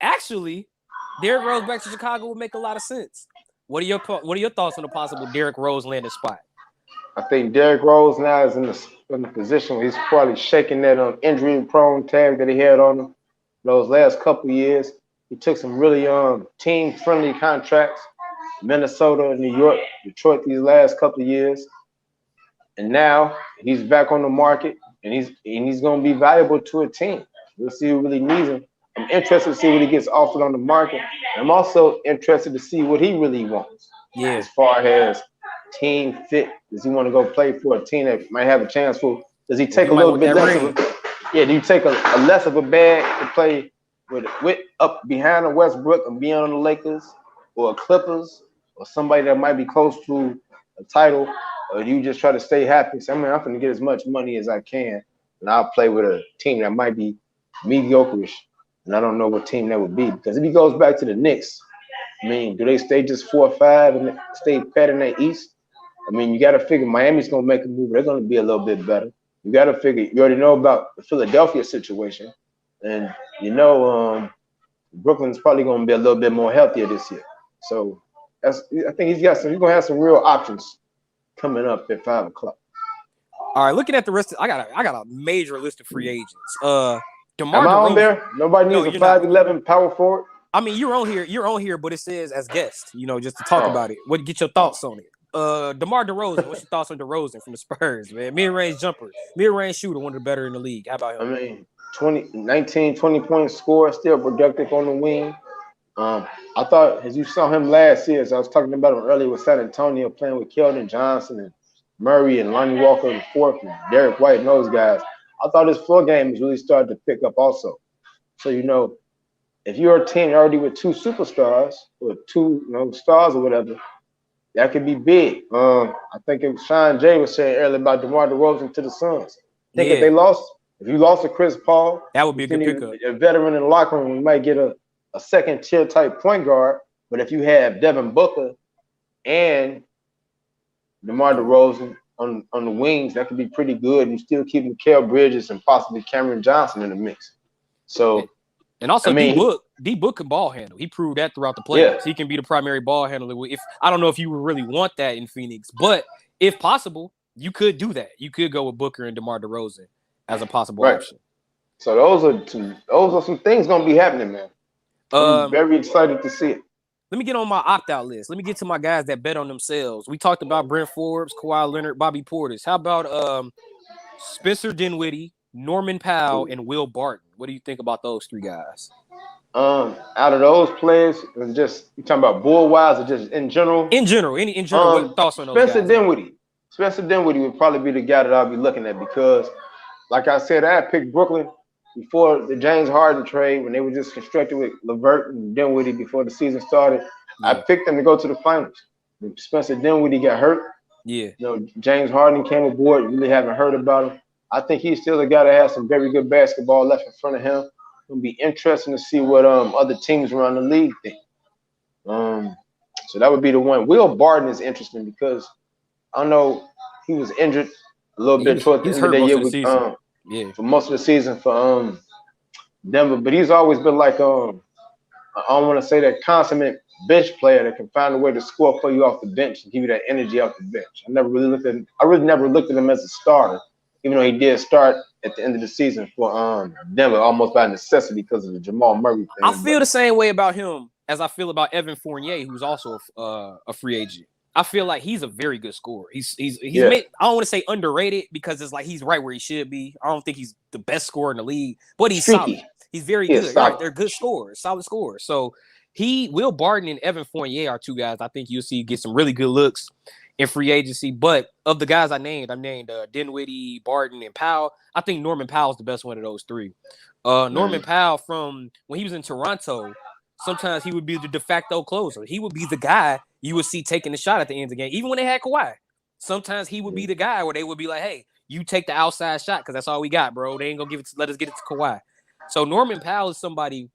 Actually, Derrick Rose back to Chicago would make a lot of sense. What are your thoughts on the possible Derrick Rose landing spot? I think Derrick Rose now is in the position where he's probably shaking that injury-prone tag that he had on him those last couple of years. He took some really team-friendly contracts. Minnesota, New York, Detroit these last couple of years. And now he's back on the market and he's gonna be valuable to a team. We'll see who really needs him. I'm interested to see what he gets offered on the market. I'm also interested to see what he really wants. Yeah. As far as team fit, does he want to go play for a team that might have a chance for? Does he take a little bit less of do you take a less of a bag to play with up behind the Westbrook and be on the Lakers or Clippers or somebody that might be close to a title, or do you just try to stay happy? So, I'm going to get as much money as I can, and I'll play with a team that might be mediocre-ish, and I don't know what team that would be. Because if he goes back to the Knicks, do they stay just 4 or 5 and stay pat in the East? You got to figure Miami's going to make a move. They're going to be a little bit better. You got to figure, you already know about the Philadelphia situation, and Brooklyn's probably going to be a little bit more healthier this year. So I think he's going to have some real options coming up at 5 o'clock. All right, looking at the rest, I got a major list of free agents. DeMar Am I on there? Nobody needs a 5'11" power forward. You're on here, but it says as guest, just to talk about it. Get your thoughts on it? DeMar DeRozan. What's your thoughts on DeRozan from the Spurs, man? Mid-range jumper, mid-range shooter, one of the better in the league. How about him? 20 point score, still productive on the wing. I thought, as you saw him last year, as I was talking about him earlier with San Antonio, playing with Keldon Johnson and Murray and Lonnie Walker the fourth and Derek White and those guys, I thought his floor game has really started to pick up also. So, if you're a team already with 2 superstars or 2 stars or whatever, that could be big. I think Sean Jay was saying earlier about DeMar DeRozan to the Suns. I think if you lost to Chris Paul, that would be a good pickup. A veteran in the locker room, you might get a second tier type point guard. But if you have Devin Booker and DeMar DeRozan on the wings, that could be pretty good. You still keep Mikal Bridges and possibly Cameron Johnson in the mix. So, and also D-Book can ball handle. He proved that throughout the playoffs. Yeah. He can be the primary ball handler. I don't know if you would really want that in Phoenix, but if possible, you could do that. You could go with Booker and DeMar DeRozan as a possible option. So those are some things gonna be happening, man. I'm very excited to see it. Let me get on my opt-out list. Let me get to my guys that bet on themselves. We talked about Brent Forbes, Kawhi Leonard, Bobby Portis. How about Spencer Dinwiddie, Norman Powell, and Will Barton? What do you think about those 3 guys? Out of those players, and just you talking about bull-wise or just in general? In general, what thoughts on those guys? Spencer Dinwiddie would probably be the guy that I'll be looking at because, like I said, I had picked Brooklyn before the James Harden trade when they were just constructed with LeVert and Dinwiddie before the season started. Yeah. I picked them to go to the finals. Spencer Dinwiddie got hurt. Yeah. James Harden came aboard. Really haven't heard about him. I think he's still a guy that has some very good basketball left in front of him. It'll be interesting to see what other teams around the league think. So that would be the one. Will Barton is interesting because I know he was injured a little bit towards the end of the year with for most of the season for Denver, but he's always been like I don't want to say that consummate bench player that can find a way to score for you off the bench and give you that energy off the bench. I really never looked at him as a starter, even though he did start at the end of the season for Denver almost by necessity because of the Jamal Murray thing. I feel the same way about him as I feel about Evan Fournier, who's also a free agent. I feel like he's a very good scorer. He's made, I don't want to say underrated because it's like he's right where he should be. I don't think he's the best scorer in the league, but he's solid. He's very good. Right, they're good scorers, solid scorers. So Will Barton and Evan Fournier are two guys I think you'll see get some really good looks in free agency. But of the guys I named Dinwiddie, Barton, and Powell. I think Norman Powell's the best one of those three. Norman Powell, from when he was in Toronto, sometimes he would be the de facto closer. He would be the guy you would see taking the shot at the end of the game, even when they had Kawhi. Sometimes he would be the guy where they would be like, "Hey, you take the outside shot because that's all we got, bro. They ain't gonna let us get it to Kawhi." So Norman Powell is somebody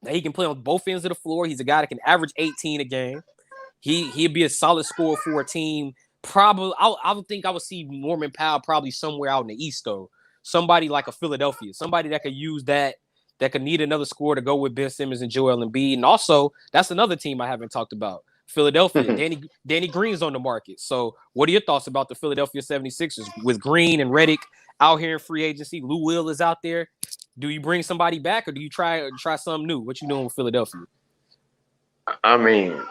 that he can play on both ends of the floor. He's a guy that can average 18 a game. He'd be a solid scorer for a team. Probably, I would think I would see Norman Powell probably somewhere out in the East, though. Somebody like a Philadelphia, somebody that could use that could need another scorer to go with Ben Simmons and Joel Embiid. And also, that's another team I haven't talked about. Philadelphia, Danny Green's on the market. So what are your thoughts about the Philadelphia 76ers with Green and Redick out here in free agency? Lou Will is out there. Do you bring somebody back or do you try something new? What you doing with Philadelphia? I mean,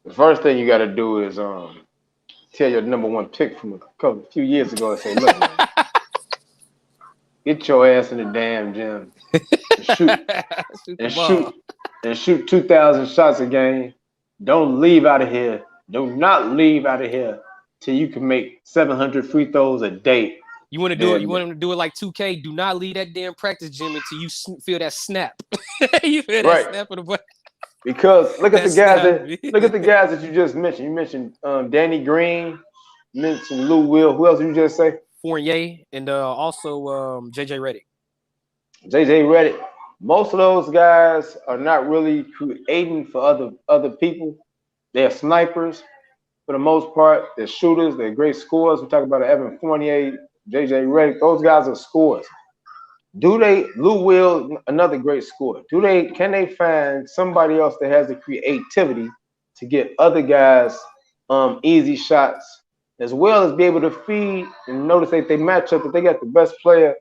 the first thing you got to do is tell your number one pick from a few years ago and say, look, man, get your ass in the damn gym and shoot 2,000 shots a game. Don't leave out of here. Do not leave out of here till you can make 700 free throws a day. You want to do it? You want him to do it like 2K? Do not leave that damn practice gym until you feel that snap. You feel that snap of the butt. Because look at the guys that you just mentioned. You mentioned Danny Green. You mentioned Lou Will. Who else did you just say? Fournier and also JJ Redick. JJ Redick. Most of those guys are not really creating for other people. They're snipers for the most part. They're shooters. They're great scorers. We talk about Evan Fournier, JJ Redick. Those guys are scorers. Lou Will, another great scorer. Can they find somebody else that has the creativity to get other guys easy shots, as well as be able to feed and notice that they match up, that they got the best player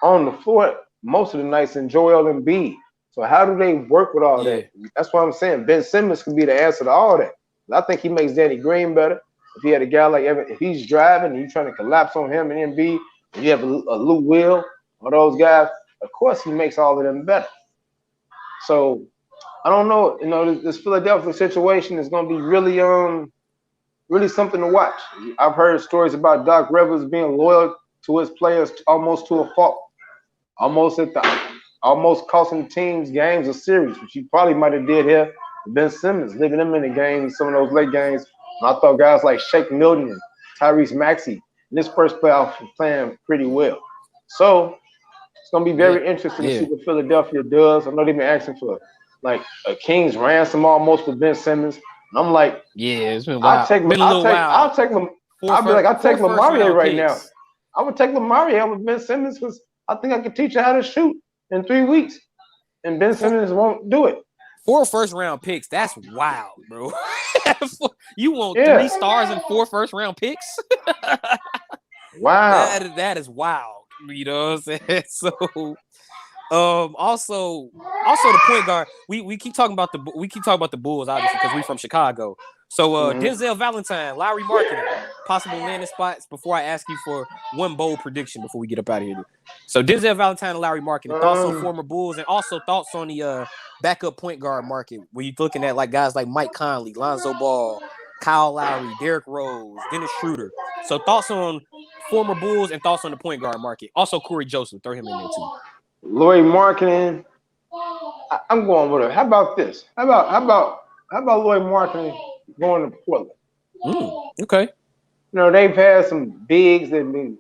on the floor most of the nights in Joel Embiid. So how do they work with all that? That's what I'm saying. Ben Simmons could be the answer to all that. I think he makes Danny Green better. If he had a guy like Evan, if he's driving and you're trying to collapse on him and Embiid, and you have a Lou Will or those guys, of course he makes all of them better. So I don't know. You know, this Philadelphia situation is going to be really something to watch. I've heard stories about Doc Rivers being loyal to his players almost to a fault. Almost costing teams games or series, which he probably might have did here. Ben Simmons, leaving them in the games, some of those late games. And I thought guys like Shake Milton and Tyrese Maxey in this first playoff were playing pretty well. So it's gonna be very interesting to see what Philadelphia does. I know they've been asking for like a king's ransom almost for Ben Simmons. And I'm like, it's been wild. I'll take Lamar right now. I would take Lamar with Ben Simmons because I think I can teach you how to shoot in 3 weeks. And Ben Simmons won't do it. 4 first-round picks, that's wild, bro. You want 3 stars and 4 first-round picks? Wow. That is wild. You know what I'm saying? So also the point guard, we keep talking about the Bulls, obviously, because we're from Chicago. So Denzel Valentine, Lowry Marketing, possible landing spots. Before I ask you for one bold prediction before we get up out of here. So Denzel Valentine and Lowry Marketing, thoughts on former Bulls, and also thoughts on the backup point guard market, where you're looking at like guys like Mike Conley, Lonzo Ball, Kyle Lowry, Derrick Rose, Dennis Schroeder. So thoughts on former Bulls and thoughts on the point guard market. Also Corey Joseph, throw him in there too. Lowry Marketing, I'm going with it. How about this? How about Lowry Marketing going to Portland? Okay. they've had some bigs that been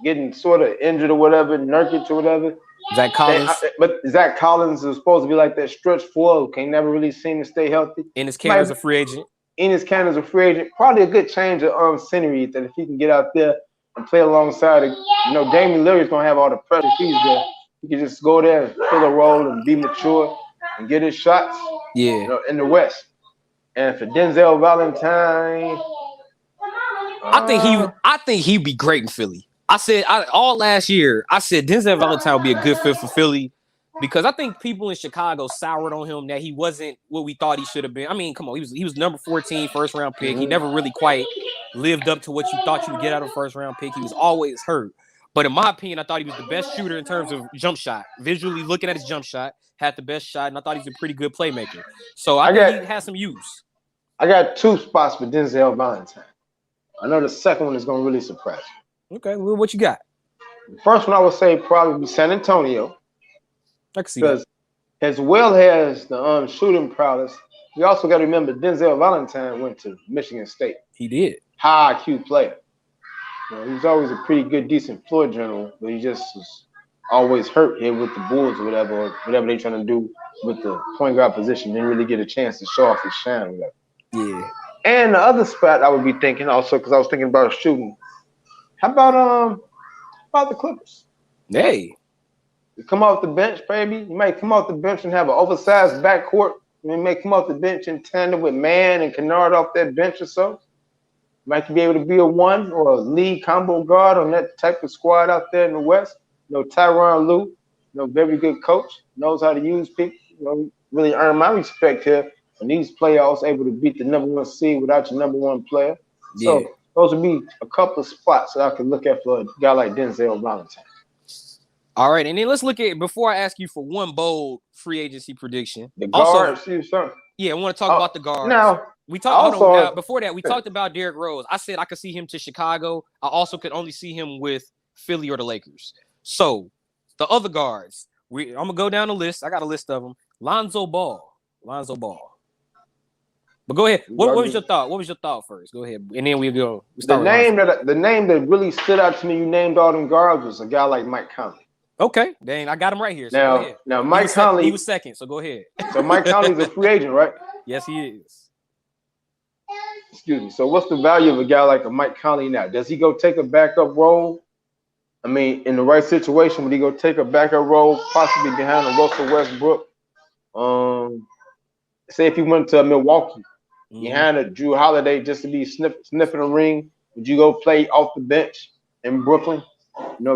getting sort of injured or whatever, Nurkic or whatever. Zach Collins. But Zach Collins is supposed to be like that stretch four who can never really seem to stay healthy. Enes Kanter's a free agent. Enes Kanter's a free agent. Probably a good change of scenery that if he can get out there and play alongside it. Damian Lillard's gonna have all the pressure if he's there. He can just go there and fill a role and be mature and get his shots. Yeah. In the West. And for Denzel Valentine, I think he'd be great in Philly. All last year, I said Denzel Valentine would be a good fit for Philly because I think people in Chicago soured on him that he wasn't what we thought he should have been. I mean, come on, he was number 14 first round pick. He never really quite lived up to what you thought you would get out of a first round pick. He was always hurt. But in my opinion, I thought he was the best shooter in terms of jump shot. Visually looking at his jump shot, had the best shot, and I thought he was a pretty good playmaker. So I think he has some use. I got two spots for Denzel Valentine. I know the second one is going to really surprise you. Okay, well, what you got? The first one I would say probably be San Antonio. I can see that. As well as the shooting prowess, we also got to remember Denzel Valentine went to Michigan State. He did. High IQ player. He was always a pretty good, decent floor general, but he just was always hurt here with the Bulls or whatever they're trying to do with the point guard position. Didn't really get a chance to show off his shine or whatever. Yeah. And the other spot I would be thinking also, because I was thinking about shooting. How about the Clippers? Hey. You come off the bench, baby. You might come off the bench and have an oversized backcourt. You may come off the bench in tandem with Mann and Kennard off that bench or so. You might be able to be a one or a lead combo guard on that type of squad out there in the West. Tyronn Lue, very good coach, knows how to use people. Really earn my respect here. And these playoffs able to beat the number one seed without your number one player. So those would be a couple of spots that I could look at for a guy like Denzel Valentine. All right, and then let's look at, before I ask you for one bold free agency prediction. The guards, I want to talk about the guards. Now, we talked before that, we talked about Derrick Rose. I said I could see him to Chicago. I also could only see him with Philly or the Lakers. So the other guards, I'm gonna go down the list. I got a list of them. Lonzo Ball. But go ahead. What was your thought? What was your thought first? Go ahead, and then we'll go. The name that really stood out to me, you named all them guards, was a guy like Mike Conley. Okay, dang, I got him right here. So go ahead. Now Mike Conley, he was second. So go ahead. So Mike Conley's a free agent, right? Yes, he is. Excuse me. So what's the value of a guy like a Mike Conley now? Does he go take a backup role? I mean, in the right situation, would he go take a backup role, possibly behind a Russell Westbrook? Say if he went to Milwaukee, behind a Drew Holiday just to be sniffing a ring, would you go play off the bench in Brooklyn?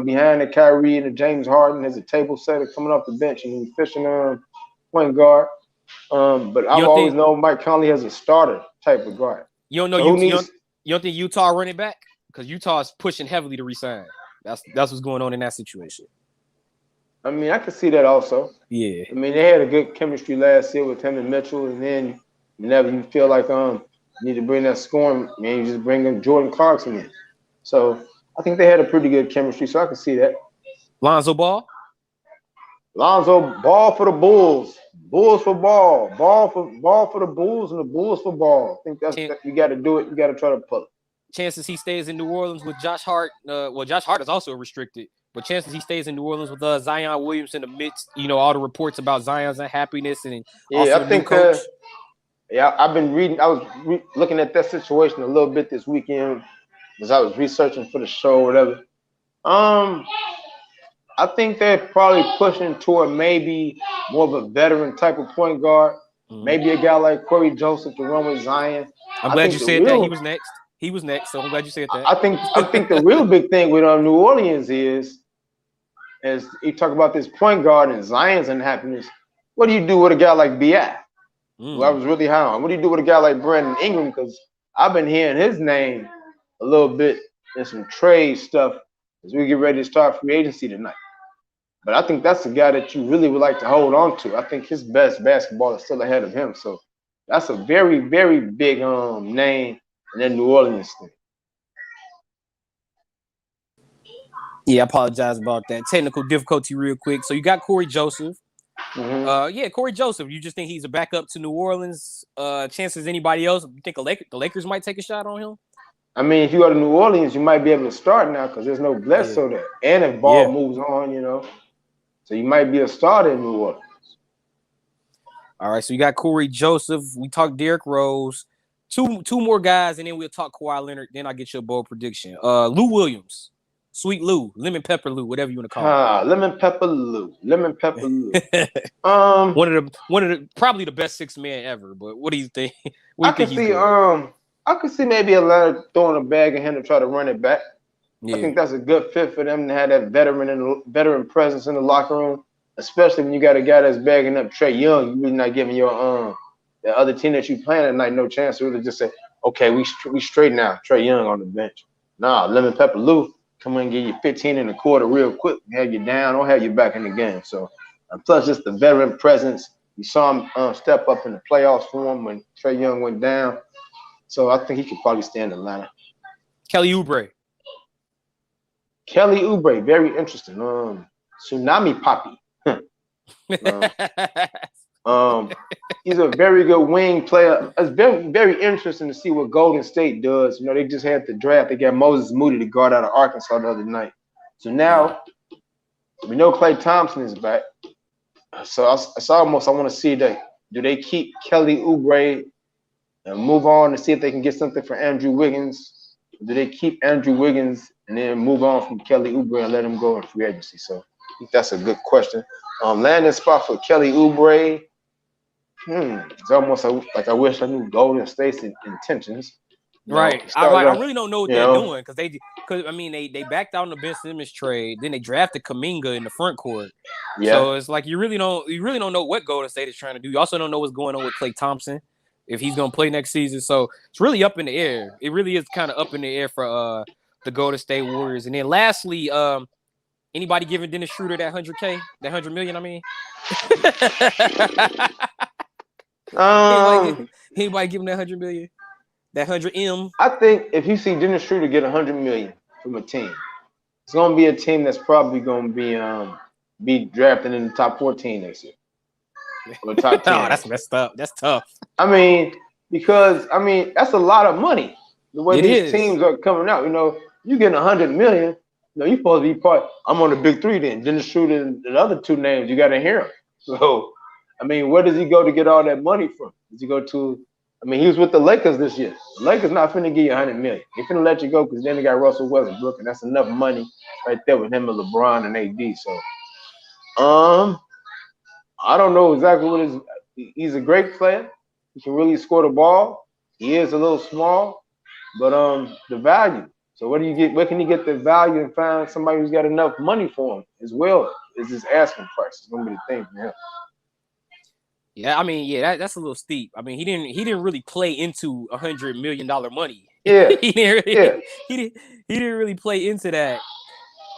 Behind the Kyrie and the James Harden as a table setter coming off the bench and fishing point guard. But I've always known Mike Conley as a starter type of guard. You don't think Utah running back? Because Utah is pushing heavily to resign. That's what's going on in that situation. I mean, I could see that also. Yeah. I mean, they had a good chemistry last year with him and Mitchell, and then whenever you feel like you need to bring that scoring, man, you just bring Jordan Clarkson in. So I think they had a pretty good chemistry, so I can see that. Lonzo Ball for the Bulls. Bulls for ball. Ball for the Bulls and the Bulls for ball. I think you got to do it. You got to try to pull it. Chances he stays in New Orleans with Josh Hart. Josh Hart is also restricted, but chances he stays in New Orleans with Zion Williams in the midst. All the reports about Zion's unhappiness and also I think. coach. I've been reading. I was looking at that situation a little bit this weekend as I was researching for the show or whatever. I think they're probably pushing toward maybe more of a veteran type of point guard. Maybe a guy like Corey Joseph to run with Zion. I'm glad you said that. He was next, so I'm glad you said that. I think the real big thing with New Orleans is, as you talk about this point guard and Zion's unhappiness, what do you do with a guy like B.I.? Who I was really high on? What do you do with a guy like Brandon Ingram? Because I've been hearing his name a little bit in some trade stuff as we get ready to start free agency tonight. But I think that's the guy that you really would like to hold on to. I think his best basketball is still ahead of him. So that's a very, very big name in that New Orleans thing. Yeah, I apologize about that. Technical difficulty real quick. So you got Corey Joseph. Corey Joseph. You just think he's a backup to New Orleans? Chances anybody else? You think the Lakers might take a shot on him? I mean, if you go to New Orleans, you might be able to start now because there's no Bledsoe there. And if Ball moves on, so you might be a starter in New Orleans. All right, so you got Corey Joseph. We talked Derrick Rose. Two more guys, and then we'll talk Kawhi Leonard. Then I'll get your bold prediction. Lou Williams. Sweet Lou. Lemon Pepper Lou, whatever you want to call it. Lemon Pepper Lou. Lemon Pepper Lou. One of the probably the best 6 man ever, but what do you think? I could see maybe Atlanta throwing a bag at him to try to run it back. Yeah. I think that's a good fit for them to have that veteran presence in the locker room, especially when you got a guy that's bagging up Trae Young. You're really not giving your the other team that you playing tonight no chance to really just say, okay, we straight now. Trae Young on the bench. Nah, Lemon Pepper Lou come in and give you 15 in the quarter real quick. Have you down or have you back in the game. So plus just the veteran presence. You saw him step up in the playoffs for him when Trae Young went down. So I think he could probably stay in Atlanta. Kelly Oubre, very interesting. Tsunami Poppy. He's a very good wing player. It's very, very interesting to see what Golden State does. They just had the draft. They got Moses Moody to guard out of Arkansas the other night. So now we know Klay Thompson is back. So it's almost I want to see that. Do they keep Kelly Oubre and move on to see if they can get something for Andrew Wiggins? Or do they keep Andrew Wiggins and then move on from Kelly Oubre and let him go in free agency? So I think that's a good question. Landing spot for Kelly Oubre. It's almost like I wish I knew Golden State's intentions. Right. I really don't know what they're doing because they backed out on the Ben Simmons trade. Then they drafted Kuminga in the front court. Yeah. So it's like you really don't know what Golden State is trying to do. You also don't know what's going on with Klay Thompson if he's going to play next season. So it's really up in the air. It really is kind of up in the air for the Golden State Warriors. And then lastly, anybody giving Dennis Schroeder that $100K, that $100 million? I mean. Anybody give him that $100 million? That $100M? I think if you see Dennis Schroeder get $100 million from a team, it's gonna be a team that's probably gonna be drafted in the top 14 next year. Or top 10. Oh, that's messed up. That's tough. Because that's a lot of money. The way these teams are coming out, you getting $100 million. You're supposed to be part. I'm on the big three then. Dennis Schroeder and the other two names, you got to hear them. So, where does he go to get all that money from? Does he go to? He was with the Lakers this year. The Lakers not finna give you $100 million. They finna let you go because then they got Russell Westbrook, and that's enough money right there with him and LeBron and AD. So, I don't know exactly what his. He's a great player. He can really score the ball. He is a little small, but the value. So what do you get? Where can you get the value and find somebody who's got enough money for him as well? Is his asking price? It's gonna be the thing for him. Yeah, that's a little steep. He didn't really play into $100 million money. Yeah, he didn't really play into that.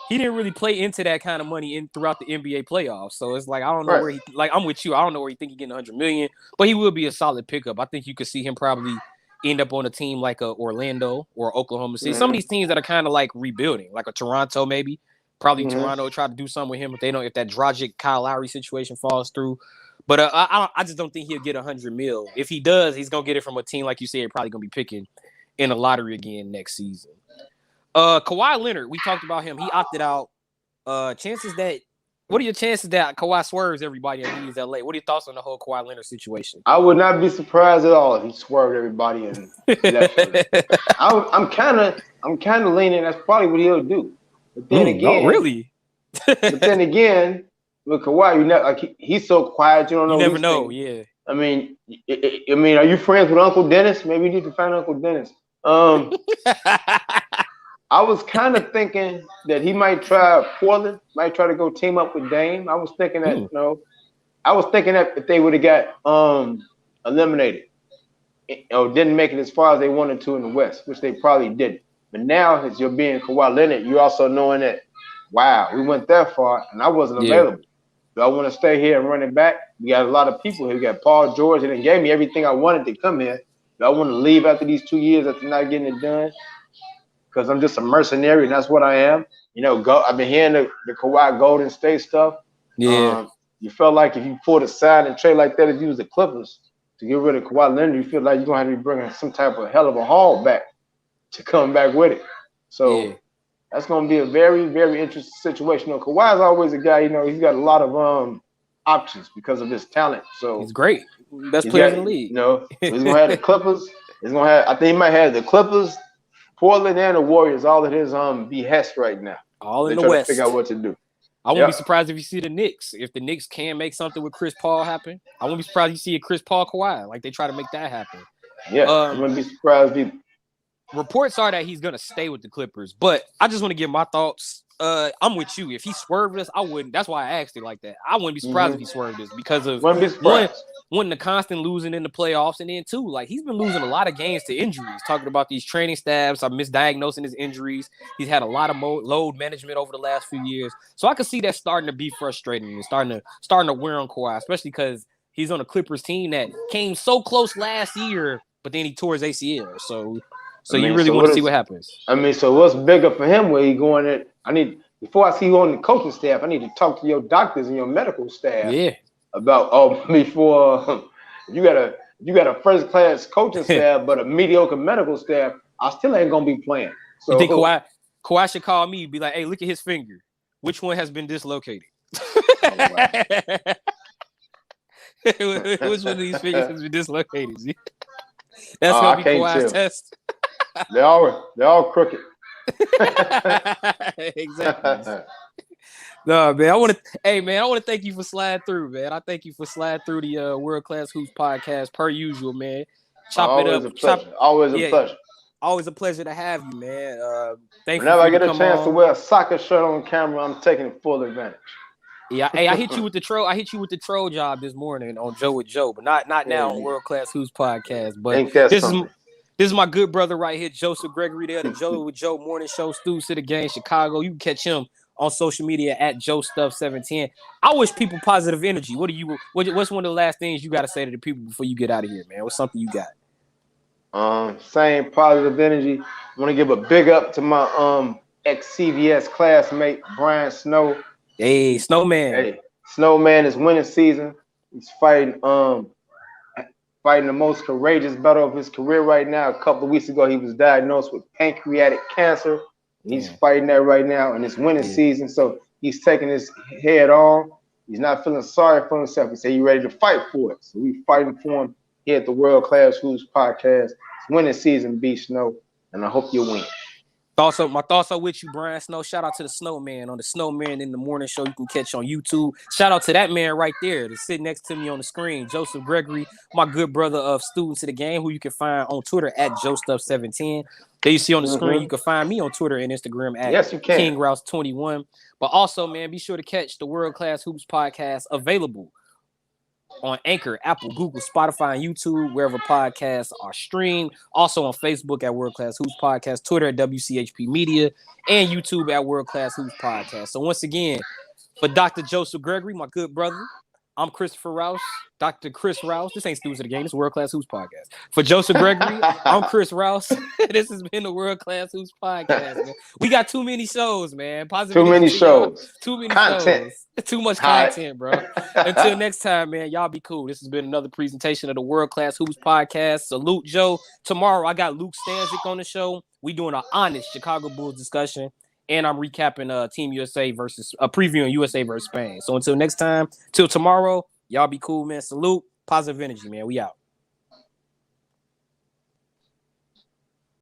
He didn't really play into that kind of money throughout the NBA playoffs. So it's like I don't know where he. Like I'm with you. I don't know where you think he's getting $100 million, but he will be a solid pickup. I think you could see him probably end up on a team like a Orlando or Oklahoma City. Some of these teams that are kind of like rebuilding, like a Toronto maybe. Probably Toronto try to do something with him if that Dragic Kyle Lowry situation falls through. But I just don't think he'll get $100 million. If he does, he's gonna get it from a team like you said, probably gonna be picking in the lottery again next season. Kawhi Leonard, we talked about him. He opted out. What are your chances that Kawhi swerves everybody and leaves LA? What are your thoughts on the whole Kawhi Leonard situation? I would not be surprised at all if he swerved everybody and left. I'm kind of leaning. That's probably what he'll do. But then again, really. But then again, with Kawhi, he's so quiet. You don't know. You never know. Yeah. Are you friends with Uncle Dennis? Maybe you need to find Uncle Dennis. I was kind of thinking that he might try Portland, might try to go team up with Dame. I was thinking that, if they would have got eliminated or didn't make it as far as they wanted to in the West, which they probably didn't. But now, as you're being Kawhi Leonard, you're also knowing that, wow, we went that far and I wasn't available. Do I want to stay here and run it back? We got a lot of people here. We got Paul George, and it gave me everything I wanted to come here. Do I want to leave after these 2 years after not getting it done? Because I'm just a mercenary, and that's what I am. I've been hearing the Kawhi Golden State stuff. Yeah. You felt like if you pulled a sign and trade like that, if you was the Clippers to get rid of Kawhi Leonard, you feel like you're going to have to be bringing some type of hell of a haul back to come back with it. So Yeah. that's going to be a very, very interesting situation. You know, Kawhi is always a guy, you know, he's got a lot of options because of his talent. So He's great. Best he's players got, in the league. you know, he's going to have the Clippers. He's going to have, I think he might have the Clippers, Portland, and the Warriors all at his behest right now. All in They're the trying West. to figure out what to do. I wouldn't be surprised if you see the Knicks. If the Knicks can make something with Chris Paul happen, I wouldn't be surprised if you see a Chris Paul Kawhi. Like they try to make that happen. Yeah, I wouldn't be surprised either. Reports are that he's gonna stay with the Clippers, but I just want to give my thoughts. I'm with you. If he swerved us, I wouldn't. That's why I asked it like that. I wouldn't be surprised if he swerved us because of one, the constant losing in the playoffs, and then two, like he's been losing a lot of games to injuries. Talking about these training staffs, I'm misdiagnosing his injuries. He's had a lot of load management over the last few years, so I can see that starting to be frustrating and starting to wear on Kawhi, especially because he's on a Clippers team that came so close last year, but then he tore his ACL. So you really want to see what happens. I mean, so what's bigger for him where he going at? Before I see you on the coaching staff, I need to talk to your doctors and your medical staff. Yeah. About before you got a first class coaching staff, but a mediocre medical staff, I still ain't gonna be playing. So you think Kawhi should call me, be like, hey, look at his finger. Which one has been dislocated? Which one of these fingers has been dislocated? That's gonna be Kawhi's test. They're all crooked. Exactly. No, man. I want to thank you for sliding through, man. I thank you for sliding through the World Class Hoops podcast per usual, man. Always a pleasure. Always a pleasure to have you, man. Whenever I get a chance to wear a soccer shirt on camera, I'm taking full advantage. Yeah, hey, I hit you with the troll. I hit you with the troll job this morning on Joe with Joe, but not now on World Class Hoops podcast. But this is my good brother right here, Joseph Gregory. There, the Joe with Joe morning show, Students to the Game, Chicago. You can catch him on social media at JoeStuff710. I wish people positive energy. What's one of the last things you got to say to the people before you get out of here, man? What's something you got? Same positive energy. I want to give a big up to my ex-CVS classmate, Brian Snow. Hey, Snowman. Hey, Snowman is winning season. He's fighting the most courageous battle of his career right now. A couple of weeks ago, he was diagnosed with pancreatic cancer. He's fighting that right now, and it's winning season, so he's taking his head on. He's not feeling sorry for himself. He said he's ready to fight for it. So we're fighting for him here at the World Class Hoops podcast. It's winning season, B Snow, and I hope you win. My thoughts are with you, Brian Snow. Shout out to the Snowman on the Snowman in the Morning show you can catch on YouTube. Shout out to that man right there that's sitting next to me on the screen, Joseph Gregory, my good brother of Students to the Game, who you can find on Twitter at JoeStuff710. There you see on the screen, you can find me on Twitter and Instagram at KingRouse21. But also, man, be sure to catch the World Class Hoops podcast available on Anchor, Apple, Google, Spotify, and YouTube, wherever podcasts are streamed. Also on Facebook at World Class Hoops Podcast, Twitter at WCHP Media, and YouTube at World Class Hoops Podcast. So once again, for Dr. Joseph Gregory, my good brother, I'm Christopher Rouse, Dr. Chris Rouse. This ain't Students of the Game. This is World Class Hoops Podcast. For Joseph Gregory, I'm Chris Rouse. This has been the World Class Hoops Podcast, man. We got too many shows, man. Too many shows. Too many content. Too much content, bro. Until next time, man, y'all be cool. This has been another presentation of the World Class Hoops Podcast. Salute, Joe. Tomorrow, I got Luke Stanzik on the show. We doing an honest Chicago Bulls discussion. And I'm recapping Team USA versus previewing USA versus Spain. So until next time, till tomorrow, y'all be cool, man. Salute, positive energy, man. We out.